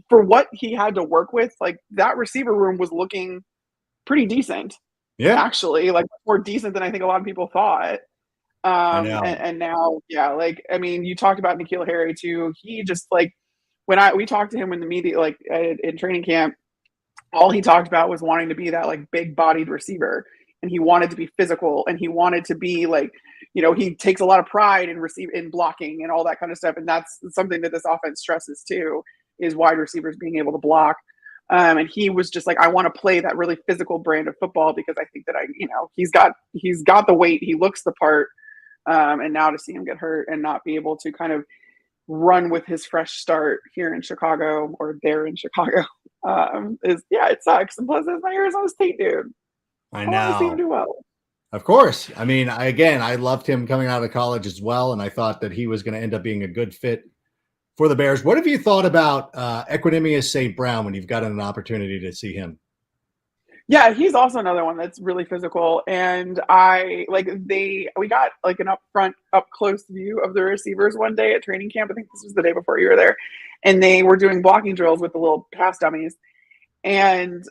for what he had to work with, like that receiver room was looking pretty decent. Yeah, actually, like more decent than I think a lot of people thought. And now, yeah, like I mean, you talked about N'Keal Harry too. He just like we talked to him in the media, like in training camp, all he talked about was wanting to be that like big bodied receiver, and he wanted to be physical, and he wanted to be like, he takes a lot of pride in blocking and all that kind of stuff. And that's something that this offense stresses too, is wide receivers being able to block. And he was just like, I want to play that really physical brand of football because I think that he's got the weight, he looks the part. And now to see him get hurt and not be able to kind of run with his fresh start here in Chicago or there in Chicago it sucks. And plus, it's my Arizona State dude. I want to see him know. do well. Of course. I mean, I loved him coming out of college as well, and I thought that he was going to end up being a good fit for the Bears. What have you thought about Equanimeous St. Brown when you've gotten an opportunity to see him? Yeah, he's also another one that's really physical. And we got like an up close view of the receivers one day at training camp. I think this was the day before you were there. And they were doing blocking drills with the little pass dummies. And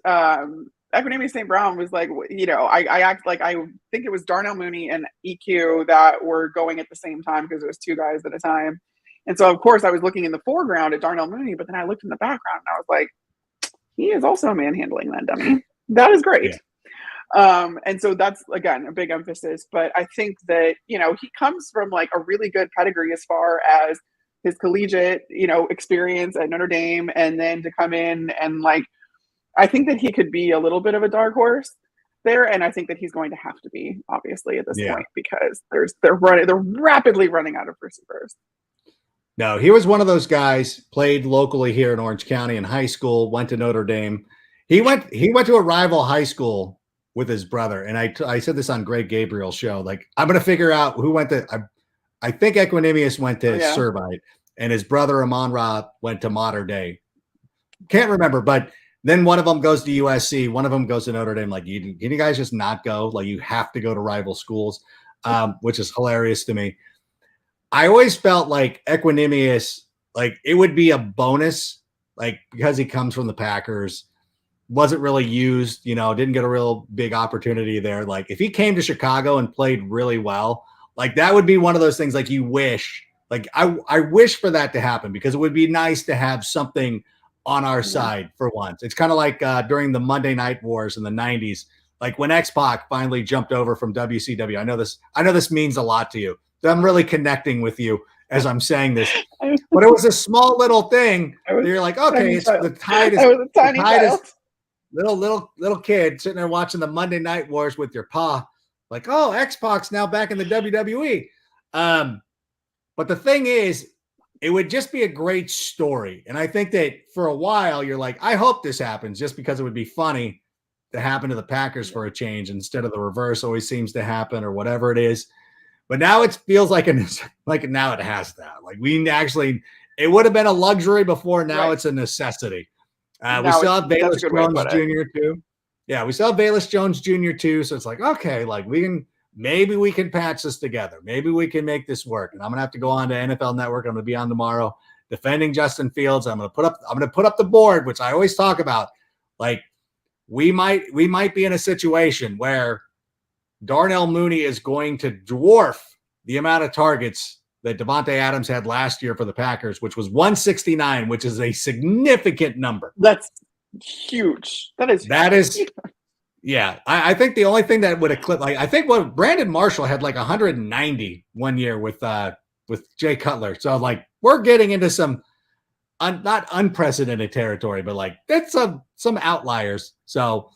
Equanimeous St. Brown was like, I act like I think it was Darnell Mooney and EQ that were going at the same time because it was two guys at a time. And so, of course, I was looking in the foreground at Darnell Mooney, but then I looked in the background and I was like, he is also manhandling that dummy. That is great. Yeah. And so that's, again, a big emphasis. But I think that, he comes from like a really good pedigree as far as his collegiate, experience at Notre Dame, and then to come in and like, I think that he could be a little bit of a dark horse there. And I think that he's going to have to be, obviously, at this point, because they're rapidly running out of receivers. No, he was one of those guys, played locally here in Orange County in high school, went to Notre Dame. He went to a rival high school with his brother. And I said this on Greg Gabriel's show. Like, I'm going to figure out who went to – I think Equanimeous went to Servite, and his brother Amon-Ra went to Mater Dei. Can't remember, but then one of them goes to USC. One of them goes to Notre Dame. Like, can you guys just not go? Like, you have to go to rival schools, which is hilarious to me. I always felt like Equanimeous, like it would be a bonus, like because he comes from the Packers, wasn't really used, didn't get a real big opportunity there. Like if he came to Chicago and played really well, like that would be one of those things like you wish, like I wish for that to happen because it would be nice to have something on our side for once. It's kind of like during the Monday Night Wars in the 90s, like when X-Pac finally jumped over from WCW. I know this means a lot to you. I'm really connecting with you as I'm saying this, but it was a small little thing. You're like, okay, it's the tide is little kid sitting there watching the Monday Night Wars with your pa, like, oh, X-Pac's now back in the WWE. But the thing is, it would just be a great story, and I think that for a while you're like, I hope this happens, just because it would be funny to happen to the Packers for a change instead of the reverse always seems to happen or whatever it is. But now it feels like now it has that. Like it would have been a luxury before. Now It's a necessity. We still have Bayless Jones Jr. too. Yeah, we still have Bayless Jones Jr. too. So it's like, okay, like maybe we can patch this together. Maybe we can make this work. And I'm gonna have to go on to NFL Network. I'm gonna be on tomorrow defending Justin Fields. I'm gonna put up the board, which I always talk about. Like we might be in a situation where Darnell Mooney is going to dwarf the amount of targets that Devontae Adams had last year for the Packers, which was 169, which is a significant number. That's huge. That is huge. Yeah. I think the only thing that would eclipse, like, I think what Brandon Marshall had like 190 one year with Jay Cutler. So like we're getting into some not unprecedented territory, but like that's some outliers. So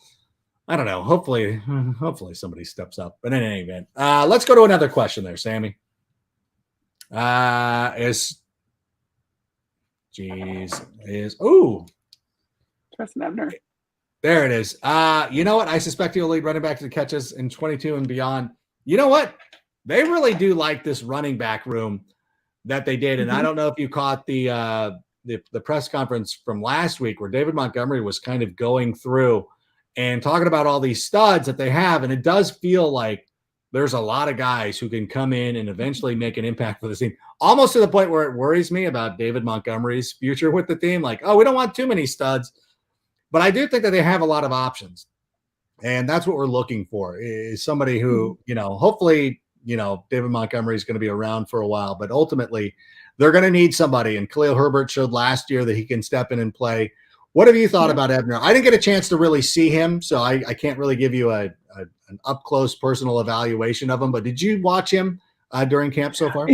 I don't know. Hopefully somebody steps up. But in any event, let's go to another question there, Sammy. Justin Ebner. There it is. You know what? I suspect he'll lead running back to the catches in 22 and beyond. You know what? They really do like this running back room that they did. And I don't know if you caught the press conference from last week where David Montgomery was kind of going through and talking about all these studs that they have. And it does feel like there's a lot of guys who can come in and eventually make an impact for the team, almost to the point where it worries me about David Montgomery's future with the team. Like, oh, we don't want too many studs. But I do think that they have a lot of options. And that's what we're looking for, is somebody who, hopefully, David Montgomery is going to be around for a while. But ultimately, they're going to need somebody. And Khalil Herbert showed last year that he can step in and play What have you thought about Ebner? I didn't get a chance to really see him, so I can't really give you an up-close personal evaluation of him. But did you watch him during camp so far?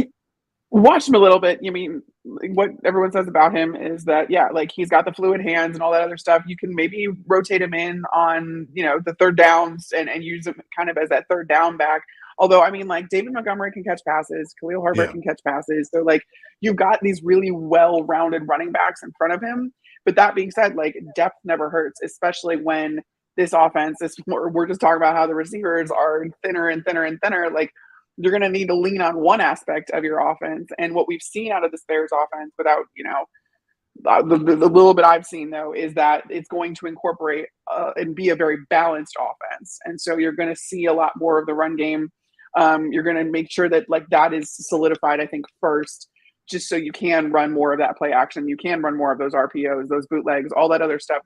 Watched him a little bit. I mean, what everyone says about him is that, yeah, like he's got the fluid hands and all that other stuff. You can maybe rotate him in on, the third downs and use him kind of as that third down back. Although, I mean, like David Montgomery can catch passes, Khalil Herbert can catch passes. So, like, you've got these really well-rounded running backs in front of him. But that being said, like, depth never hurts, especially when this offense is, we're just talking about how the receivers are thinner and thinner and thinner. Like, you're going to need to lean on one aspect of your offense. And what we've seen out of this Bears offense without, the little bit I've seen, though, is that it's going to incorporate and be a very balanced offense. And so you're going to see a lot more of the run game. You're going to make sure that, like, that is solidified, I think, first, just so you can run more of that play action. You can run more of those RPOs, those bootlegs, all that other stuff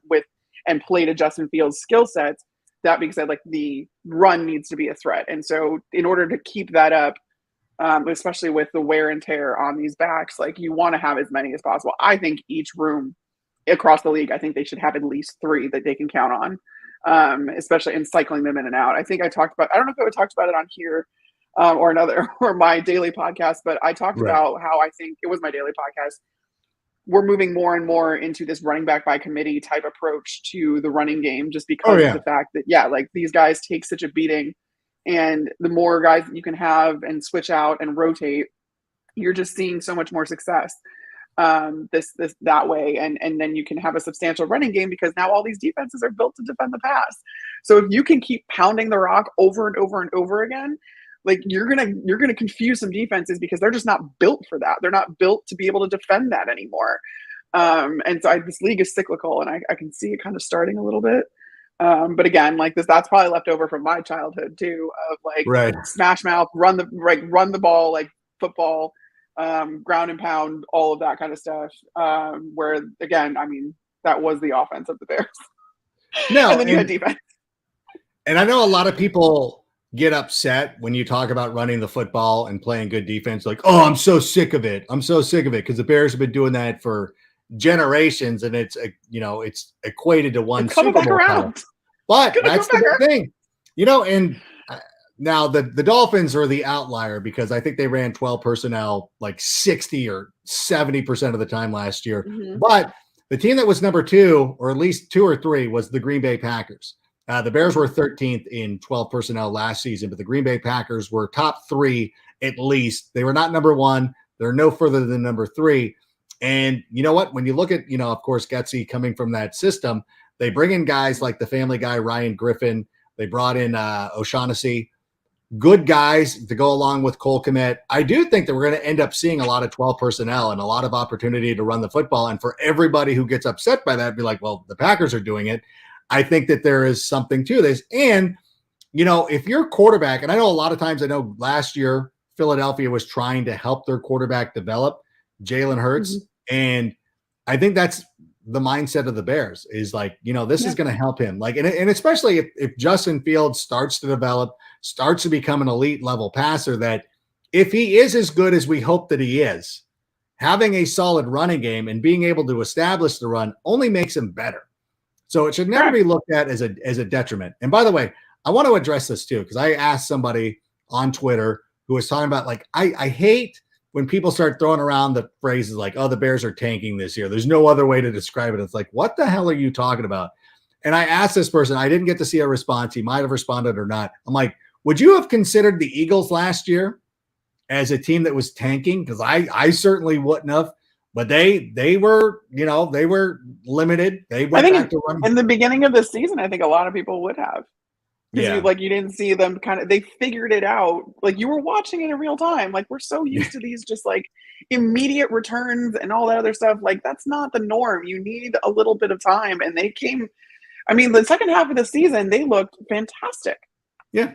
and play to Justin Fields' skill sets. That being said, like, the run needs to be a threat. And so in order to keep that up, especially with the wear and tear on these backs, like, you want to have as many as possible. I think each room across the league, I think they should have at least 3 that they can count on, especially in cycling them in and out. I think I don't know if I talked about it on here or my daily podcast, but I talked about how I think it was my daily podcast. We're moving more and more into this running back by committee type approach to the running game, just because of the fact that, like, these guys take such a beating, and the more guys that you can have and switch out and rotate, you're just seeing so much more success that way. And then you can have a substantial running game because now all these defenses are built to defend the pass. So if you can keep pounding the rock over and over and over again, like, you're gonna confuse some defenses because they're just not built for that. They're not built to be able to defend that anymore. And so this league is cyclical, and I can see it kind of starting a little bit. But again, like, that's probably left over from my childhood too, of like smash mouth, run the ball, like football, ground and pound, all of that kind of stuff. Where, again, I mean, that was the offense of the Bears. No, and then you had defense. And I know a lot of people get upset when you talk about running the football and playing good defense. Like, oh, I'm so sick of it. Because the Bears have been doing that for generations, and it's equated to one Super Bowl title. But that's the thing, and now the Dolphins are the outlier because I think they ran 12 personnel like 60 or 70% of the time last year. Mm-hmm. But the team that was number 2, or at least 2 or 3, was the Green Bay Packers. The Bears were 13th in 12 personnel last season, but the Green Bay Packers were top 3 at least. They were not number 1. They're no further than number 3. And you know what? When you look at, of course, Getsy coming from that system, they bring in guys like the Family Guy, Ryan Griffin. They brought in O'Shaughnessy. Good guys to go along with Cole Kmet. I do think that we're going to end up seeing a lot of 12 personnel and a lot of opportunity to run the football. And for everybody who gets upset by that, be like, well, the Packers are doing it. I think that there is something to this. And, if you're quarterback, and I know a lot of times, I know last year Philadelphia was trying to help their quarterback develop, Jalen Hurts. Mm-hmm. And I think that's the mindset of the Bears is like, this is going to help him. Like, and especially if Justin Fields starts to develop, starts to become an elite level passer, that if he is as good as we hope that he is, having a solid running game and being able to establish the run only makes him better. So it should never be looked at as a detriment. And by the way, I want to address this too, because I asked somebody on Twitter who was talking about, like, I hate when people start throwing around the phrases like, oh, the Bears are tanking this year. There's no other way to describe it. It's like, what the hell are you talking about? And I asked this person, I didn't get to see a response. He might have responded or not. I'm like, would you have considered the Eagles last year as a team that was tanking? Because I certainly wouldn't have. But they were, they were limited. They went back to running. In the beginning of the season, I think a lot of people would have. Yeah. You didn't see them they figured it out. Like, you were watching it in real time. Like, we're so used to these just like immediate returns and all that other stuff. Like, that's not the norm. You need a little bit of time. And they came, the second half of the season, they looked fantastic. Yeah.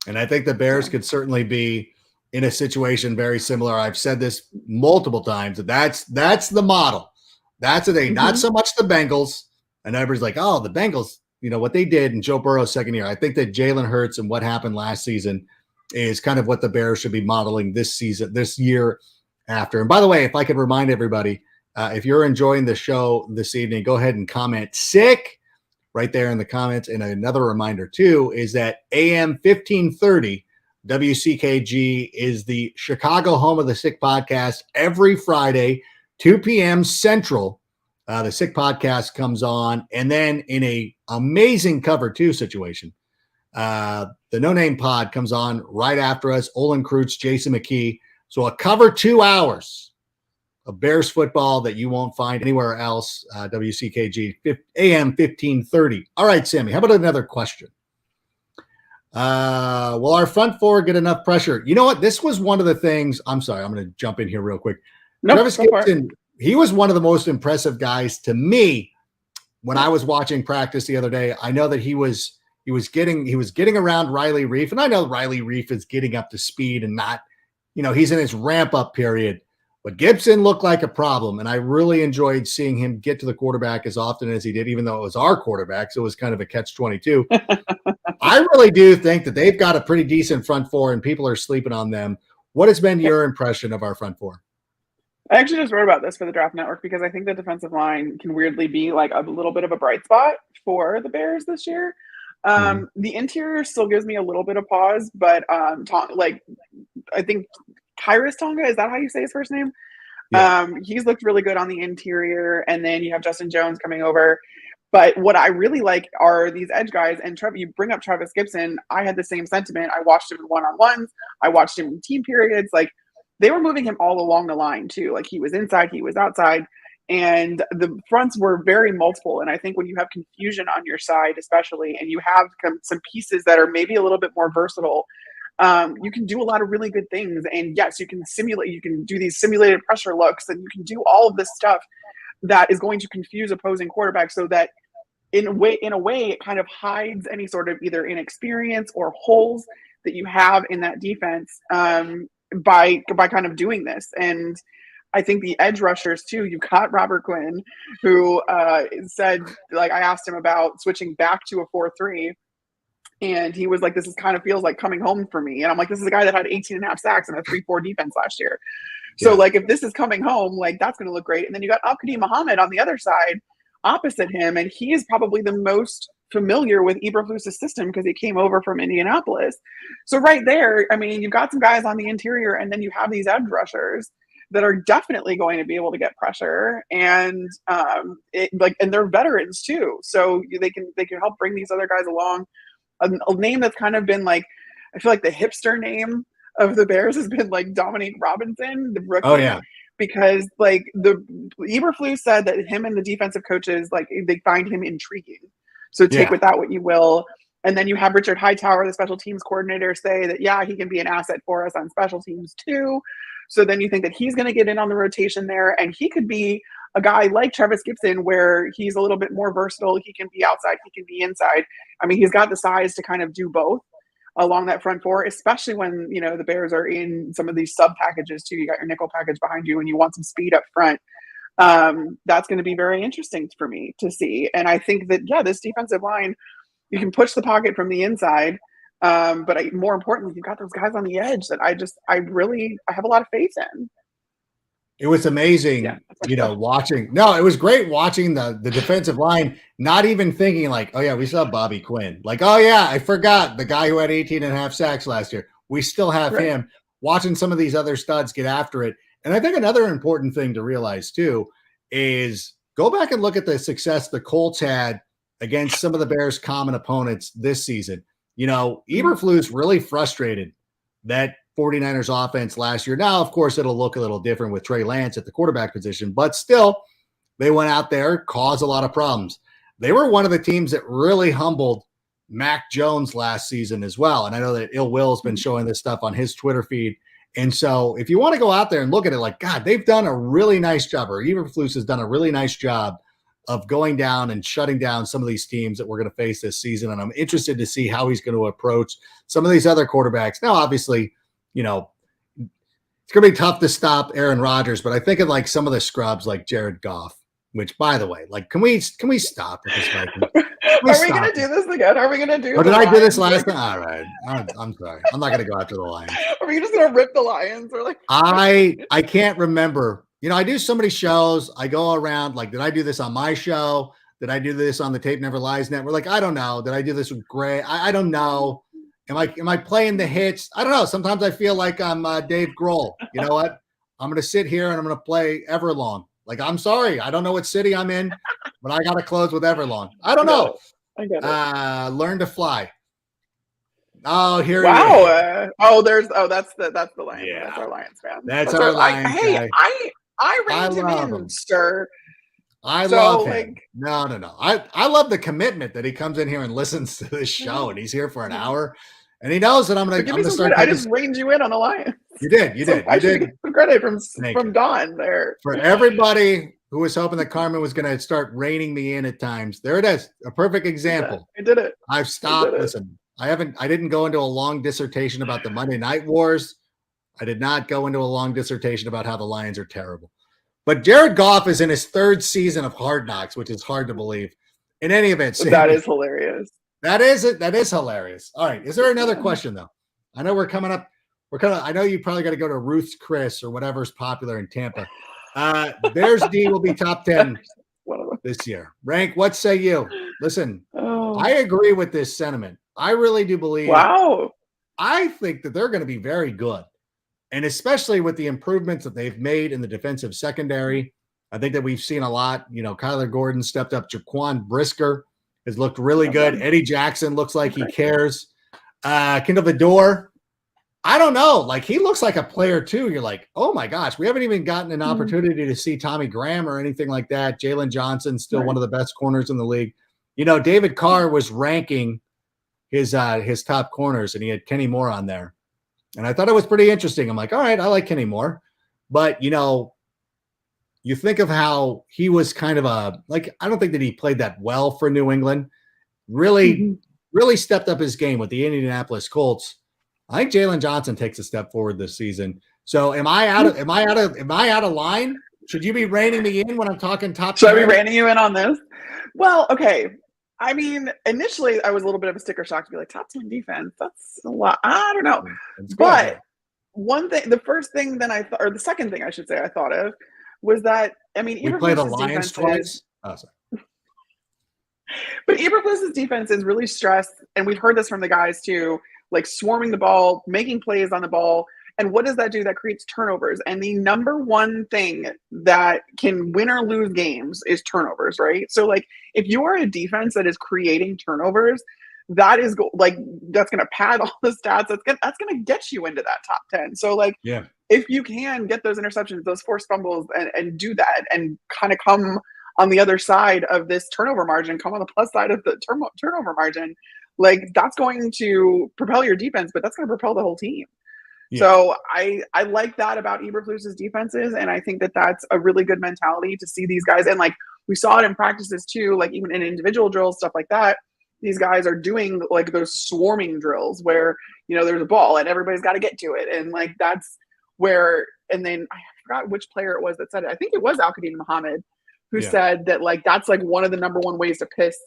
And I think the Bears could certainly be in a situation very similar. I've said this multiple times. That's the model. That's the thing. Mm-hmm. Not so much the Bengals. And everybody's like, oh, the Bengals, what they did in Joe Burrow's second year. I think that Jalen Hurts and what happened last season is kind of what the Bears should be modeling this season, this year after. And by the way, if I could remind everybody, If you're enjoying the show this evening, go ahead and comment sick right there in the comments. And another reminder, too, is that AM 1530 WCKG is the Chicago home of the Sick Podcast every Friday, 2 p.m. Central. The Sick Podcast comes on, and then in a amazing cover 2 situation, the No Name Pod comes on right after us. Olin Kreutz, Jason McKee. So a cover 2 hours of Bears football that you won't find anywhere else. WCKG AM 1530. All right, Sammy, how about another question? Will our front four get enough pressure? You know what? This was one of the things. I'm sorry, I'm going to jump in here real quick. Travis Gibson, he was one of the most impressive guys to me when I was watching practice the other day. I know that he was getting around Riley Reef, and I know Riley Reef is getting up to speed and not, he's in his ramp up period. But Gibson looked like a problem, and I really enjoyed seeing him get to the quarterback as often as he did, even though it was our quarterback, so it was kind of a catch-22. I really do think that they've got a pretty decent front four, and people are sleeping on them. What has been your impression of our front four? I actually just wrote about this for the Draft Network because I think the defensive line can weirdly be like a little bit of a bright spot for the Bears this year. The interior still gives me a little bit of pause, but I think Kyrus Tonga, is that how you say his first name? Yeah. He's looked really good on the interior, and then you have Justin Jones coming over. But what I really like are these edge guys, and you bring up Travis Gibson. I had the same sentiment. I watched him in one-on-ones. I watched him in team periods. Like, they were moving him all along the line too. Like, he was inside, he was outside, and the fronts were very multiple. And I think when you have confusion on your side, especially, and you have some pieces that are maybe a little bit more versatile, you can do a lot of really good things. And yes, you can do these simulated pressure looks, and you can do all of this stuff that is going to confuse opposing quarterbacks, so that in a way, it kind of hides any sort of either inexperience or holes that you have in that defense. By kind of doing this. And I think the edge rushers too, you've got Robert Quinn, who said, like, I asked him about switching back to a 4-3, and he was like, this is kind of feels like coming home for me. And I'm like, this is a guy that had 18.5 sacks and a 3-4 defense last year. So like, if this is coming home, like, that's going to look great. And then you got Al-Qadim Muhammad on the other side opposite him, and he is probably the most familiar with Eberflus's system because he came over from Indianapolis. So right there, I mean, you've got some guys on the interior, and then you have these edge rushers that are definitely going to be able to get pressure, and and they're veterans too, so they can help bring these other guys along. A name that's kind of been like, I feel like the hipster name of the Bears has been like Dominique Robinson, the rookie. Oh yeah. Because like the Eberflus said that him and the defensive coaches, like, they find him intriguing. So take with that what you will. And then you have Richard Hightower, the special teams coordinator, say that, he can be an asset for us on special teams too. So then you think that he's going to get in on the rotation there. And he could be a guy like Travis Gibson, where he's a little bit more versatile. He can be outside, he can be inside. I mean, he's got the size to kind of do both along that front four, especially when, the Bears are in some of these sub packages too. You got your nickel package behind you and you want some speed up front. That's going to be very interesting for me to see. And I think that, this defensive line, you can push the pocket from the inside. But more importantly, you've got those guys on the edge that I have a lot of faith in. It was amazing, watching. No, it was great watching the defensive line, not even thinking like, oh yeah, we still have Bobby Quinn. Like, oh yeah, I forgot the guy who had 18.5 sacks last year. We still have him. Watching some of these other studs get after it. And I think another important thing to realize too is go back and look at the success the Colts had against some of the Bears' common opponents this season. Eberflus really frustrated that 49ers offense last year. Now, of course, it'll look a little different with Trey Lance at the quarterback position, but still, they went out there, caused a lot of problems. They were one of the teams that really humbled Mac Jones last season as well. And I know that Ill Will's been showing this stuff on his Twitter feed. And so if you want to go out there and look at it like, God, they've done a really nice job, or Eberflus has done a really nice job of going down and shutting down some of these teams that we're going to face this season. And I'm interested to see how he's going to approach some of these other quarterbacks. Now, obviously, it's going to be tough to stop Aaron Rodgers, but I think of like some of the scrubs like Jared Goff, which, by the way, like, can we stop with this? Are we going to do this again? Are we going to do? Or did I do this last time? All right, I'm sorry. I'm not going to go after the Lions. Are we just going to rip the Lions? Or like, I can't remember I do so many shows. I go around, like, did I do this on my show? Did I do this on the Tape Never Lies Network? Like, I don't know. Did I do this with Gray? I don't know. Am I playing the hits? I don't know. Sometimes I feel like I'm Dave Grohl. You know what? I'm going to sit here and I'm going to play Everlong. Like, I'm sorry. I don't know what city I'm in, but I got to close with Everlong. I don't know. I get it. Learn to Fly. Oh, here wow. he is. That's the Lions. Yeah. That's our Lions fan. That's our Lions guy. I reined him in, sir. I love him. No. I love the commitment that he comes in here and listens to this show, and he's here for an hour, and he knows that I'm going to start. I just reined you in on the Lions. You did. You did. I should get some credit from Don there. For everybody who was hoping that Carmen was going to start reining me in at times, there it is. A perfect example. I did it. I've stopped. Listen, I didn't go into a long dissertation about the Monday Night Wars. I did not go into a long dissertation about how the Lions are terrible. But Jared Goff is in his third season of Hard Knocks, which is hard to believe. In any event, that is hilarious. That is hilarious. All right. Is there another question though? I know we're coming up. I know you probably got to go to Ruth's Chris or whatever's popular in Tampa. Bears D will be top 10 this year. Rank, what say you? Listen, I agree with this sentiment. I really do believe. Wow. I think that they're going to be very good. And especially with the improvements that they've made in the defensive secondary, I think that we've seen a lot. Kyler Gordon stepped up. Jaquan Brisker has looked really good. Eddie Jackson looks like he cares. Kendall Vidor, I don't know. Like, he looks like a player too. You're like, oh my gosh, we haven't even gotten an opportunity to see Tommy Graham or anything like that. Jalen Johnson, still one of the best corners in the league. David Carr was ranking his top corners, and he had Kenny Moore on there. And I thought it was pretty interesting. I'm like, all right, I like Kenny Moore. But, you think of how he was kind of I don't think that he played that well for New England. Really stepped up his game with the Indianapolis Colts. I think Jalen Johnson takes a step forward this season. So am I out of line? Should you be reining me in when I'm talking top 10? Should I be reining you in on this? Well, okay. I mean, initially I was a little bit of a sticker shock to be like, top 10 defense. That's a lot. I don't know. But one thing, the first thing then I thought, or the second thing I should say I thought of was that, I mean, we played the Lions twice. But Eberflus's defense is really stressed, and we've heard this from the guys too, like swarming the ball, making plays on the ball. And what does that do? That creates turnovers. And the number one thing that can win or lose games is turnovers, right? So, like, if you are a defense that is creating turnovers, that is that's going to pad all the stats. That's going to get you into that top 10. So, like, if you can get those interceptions, those forced fumbles, and do that, and kind of come on the other side of this turnover margin, come on the plus side of the turnover margin, like, that's going to propel your defense, but that's going to propel the whole team. Yeah. So I like that about Eberflus's defenses, and I think that that's a really good mentality to see these guys. And like, we saw it in practices too, like even in individual drills, stuff like that. These guys are doing like those swarming drills where, there's a ball and everybody's got to get to it. And like, that's where, and then I forgot which player it was that said it. I think it was Al-Qadim Muhammad who said that, like, that's like one of the number one ways to piss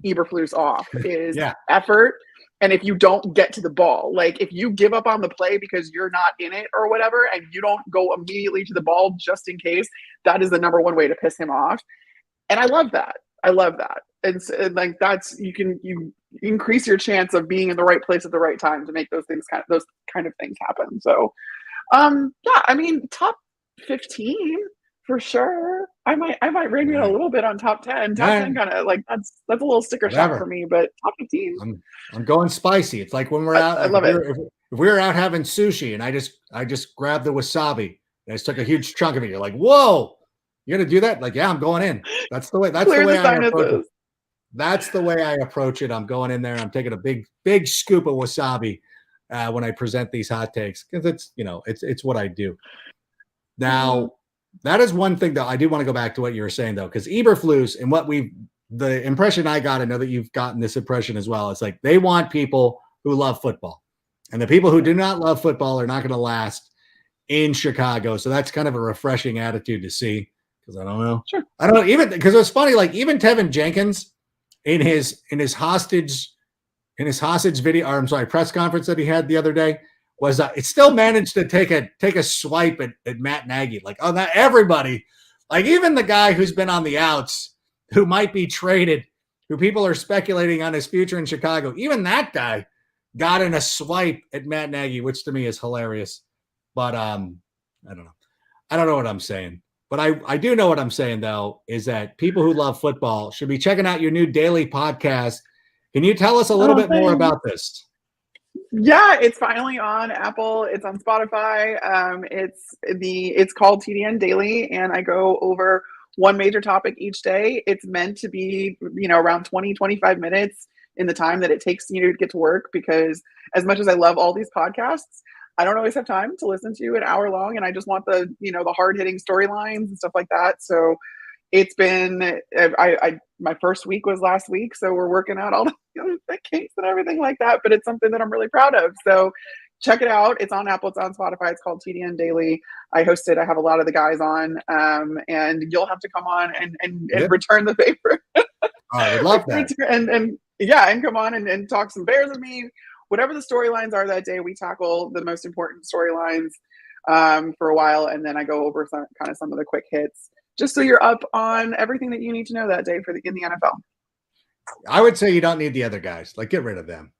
Eberflus off is effort. And if you don't get to the ball, like if you give up on the play because you're not in it or whatever, and you don't go immediately to the ball just in case, that is the number one way to piss him off. And I love that. And like, that's, you increase your chance of being in the right place at the right time to make those kind of things happen. So, I mean, top 15 for sure. I might rate it a little bit on top 10. Top 10 kind of like, that's a little sticker shock for me, but top 15. I'm going spicy. It's like when we're out. I love it. If we were out having sushi and I just grabbed the wasabi and I just took a huge chunk of it. You're like, whoa, you're gonna do that? Like, yeah, I'm going in. That's the way I approach it. That's the way I approach it. I'm going in there. I'm taking a big scoop of wasabi when I present these hot takes, because it's what I do. Now, that is one thing that I do want to go back to what you were saying though, because Eberflus and the impression I got, I know that you've gotten this impression as well. It's like they want people who love football, and the people who do not love football are not going to last in Chicago. So that's kind of a refreshing attitude to see, because I don't know. Sure. I don't know, even because it's funny, like even Teven Jenkins in his hostage video, or I'm sorry, press conference that he had the other day, was it still managed to take a swipe at Matt Nagy. Like, oh, not everybody, like even the guy who's been on the outs, who might be traded, who people are speculating on his future in Chicago, even that guy got in a swipe at Matt Nagy, which to me is hilarious. But I don't know. I don't know what I'm saying. But I do know what I'm saying, though, is that people who love football should be checking out your new daily podcast. Can you tell us a little bit more about this? Yeah, it's finally on Apple. It's on Spotify. It's called TDN Daily, and I go over one major topic each day. It's meant to be, around 20, 25 minutes in the time that it takes to get to work, because as much as I love all these podcasts, I don't always have time to listen to an hour long, and I just want the hard hitting storylines and stuff like that. So it's been, my first week was last week, so we're working out all the kinks and everything like that, but it's something that I'm really proud of. So check it out. It's on Apple, it's on Spotify. It's called TDN Daily. I host it. I have a lot of the guys on, and you'll have to come on and return the favor. I would love that. and come on and talk some Bears with me. Whatever the storylines are that day, we tackle the most important storylines for a while, and then I go over some of the quick hits, just so you're up on everything that you need to know that day in the NFL. I would say you don't need the other guys. Like, get rid of them.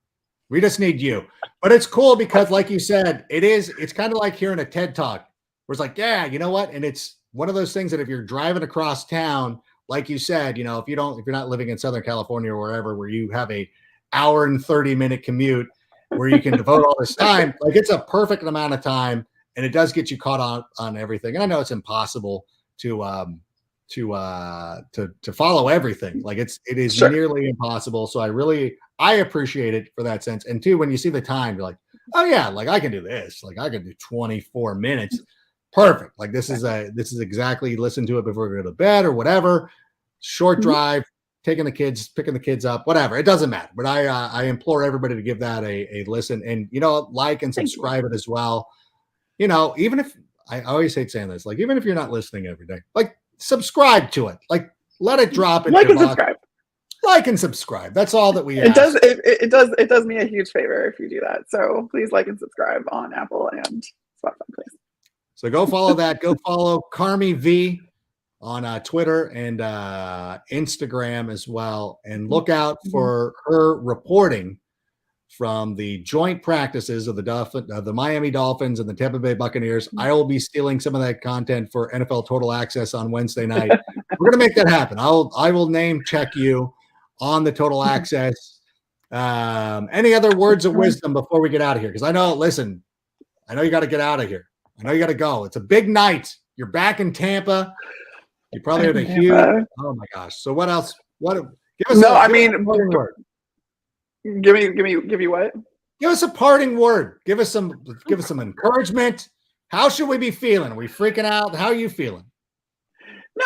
We just need you. But it's cool because, like you said, it's kind of like hearing a TED Talk where it's like, yeah, you know what? And it's one of those things that if you're driving across town, like you said, if you're not living in Southern California or wherever, where you have a hour and 30-minute commute where you can devote all this time, like it's a perfect amount of time, and it does get you caught on everything. And I know it's impossible to follow everything. Like it is nearly impossible. So I appreciate it for that sense. And two, when you see the time, you're like, oh yeah, like I can do this. Like I can do 24 minutes. Perfect. Like this is exactly, listen to it before we go to bed or whatever. Short drive, picking the kids up, whatever. It doesn't matter. But I implore everybody to give that a listen, and like and subscribe it as well. Even if I always hate saying this, like even if you're not listening every day, like subscribe to it. Like let it drop in your subscribe. Like and subscribe. That's all that we ask. It does me a huge favor if you do that. So please like and subscribe on Apple and Spotify, please. So go follow that. Go follow Carmi V on Twitter and Instagram as well, and look out for her reporting from the joint practices of the Miami Dolphins and the Tampa Bay Buccaneers. I will be stealing some of that content for NFL Total Access on Wednesday night. We're going to make that happen. I will name check you on the Total Access. Any other words of wisdom before we get out of here? Because I know you got to get out of here. I know you got to go. It's a big night. You're back in Tampa. You probably had a huge. Oh my gosh! So what else? Give us parting word. Give you what? Give us a parting word. Give us some encouragement. How should we be feeling? Are we freaking out? How are you feeling?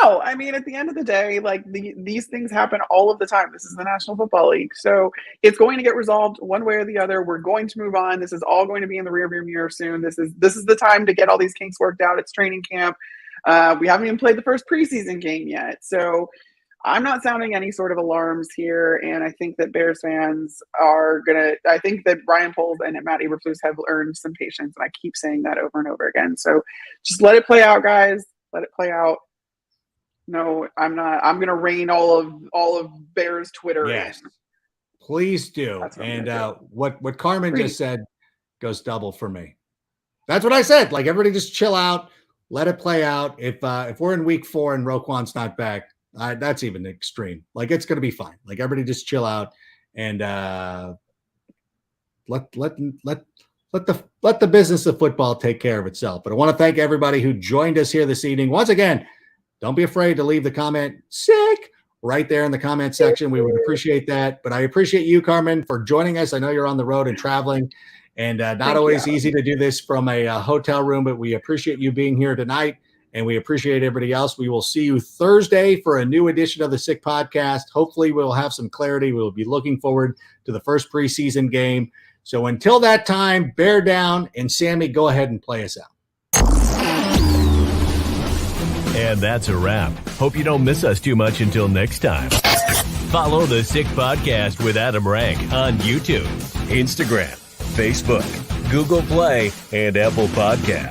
No, I mean, at the end of the day, like these things happen all of the time. This is the National Football League. So it's going to get resolved one way or the other. We're going to move on. This is all going to be in the rearview mirror soon. This is the time to get all these kinks worked out. It's training camp. We haven't even played the first preseason game yet. So I'm not sounding any sort of alarms here. And I think that Bears fans I think that Ryan Poles and Matt Eberflus have earned some patience. And I keep saying that over and over again. So just let it play out, guys. Let it play out. No, I'm not. I'm going to rein all of Bears Twitter in. Please do. And what Carmen just said goes double for me. That's what I said. Like, everybody just chill out. Let it play out. If we're in week 4 and Roquan's not back, that's even extreme. Like, it's going to be fine. Like, everybody just chill out and let the business of football take care of itself. But I want to thank everybody who joined us here this evening. Once again, don't be afraid to leave the comment "sick" right there in the comment section. We would appreciate that. But I appreciate you, Carmen, for joining us. I know you're on the road and traveling, and not always easy to do this from a hotel room, but we appreciate you being here tonight, and we appreciate everybody else. We will see you Thursday for a new edition of the Sick Podcast. Hopefully we'll have some clarity. We'll be looking forward to the first preseason game. So until that time, bear down, and Sammy, go ahead and play us out. And that's a wrap. Hope you don't miss us too much until next time. Follow the Sick Podcast with Adam Rank on YouTube, Instagram, Facebook, Google Play, and Apple Podcasts.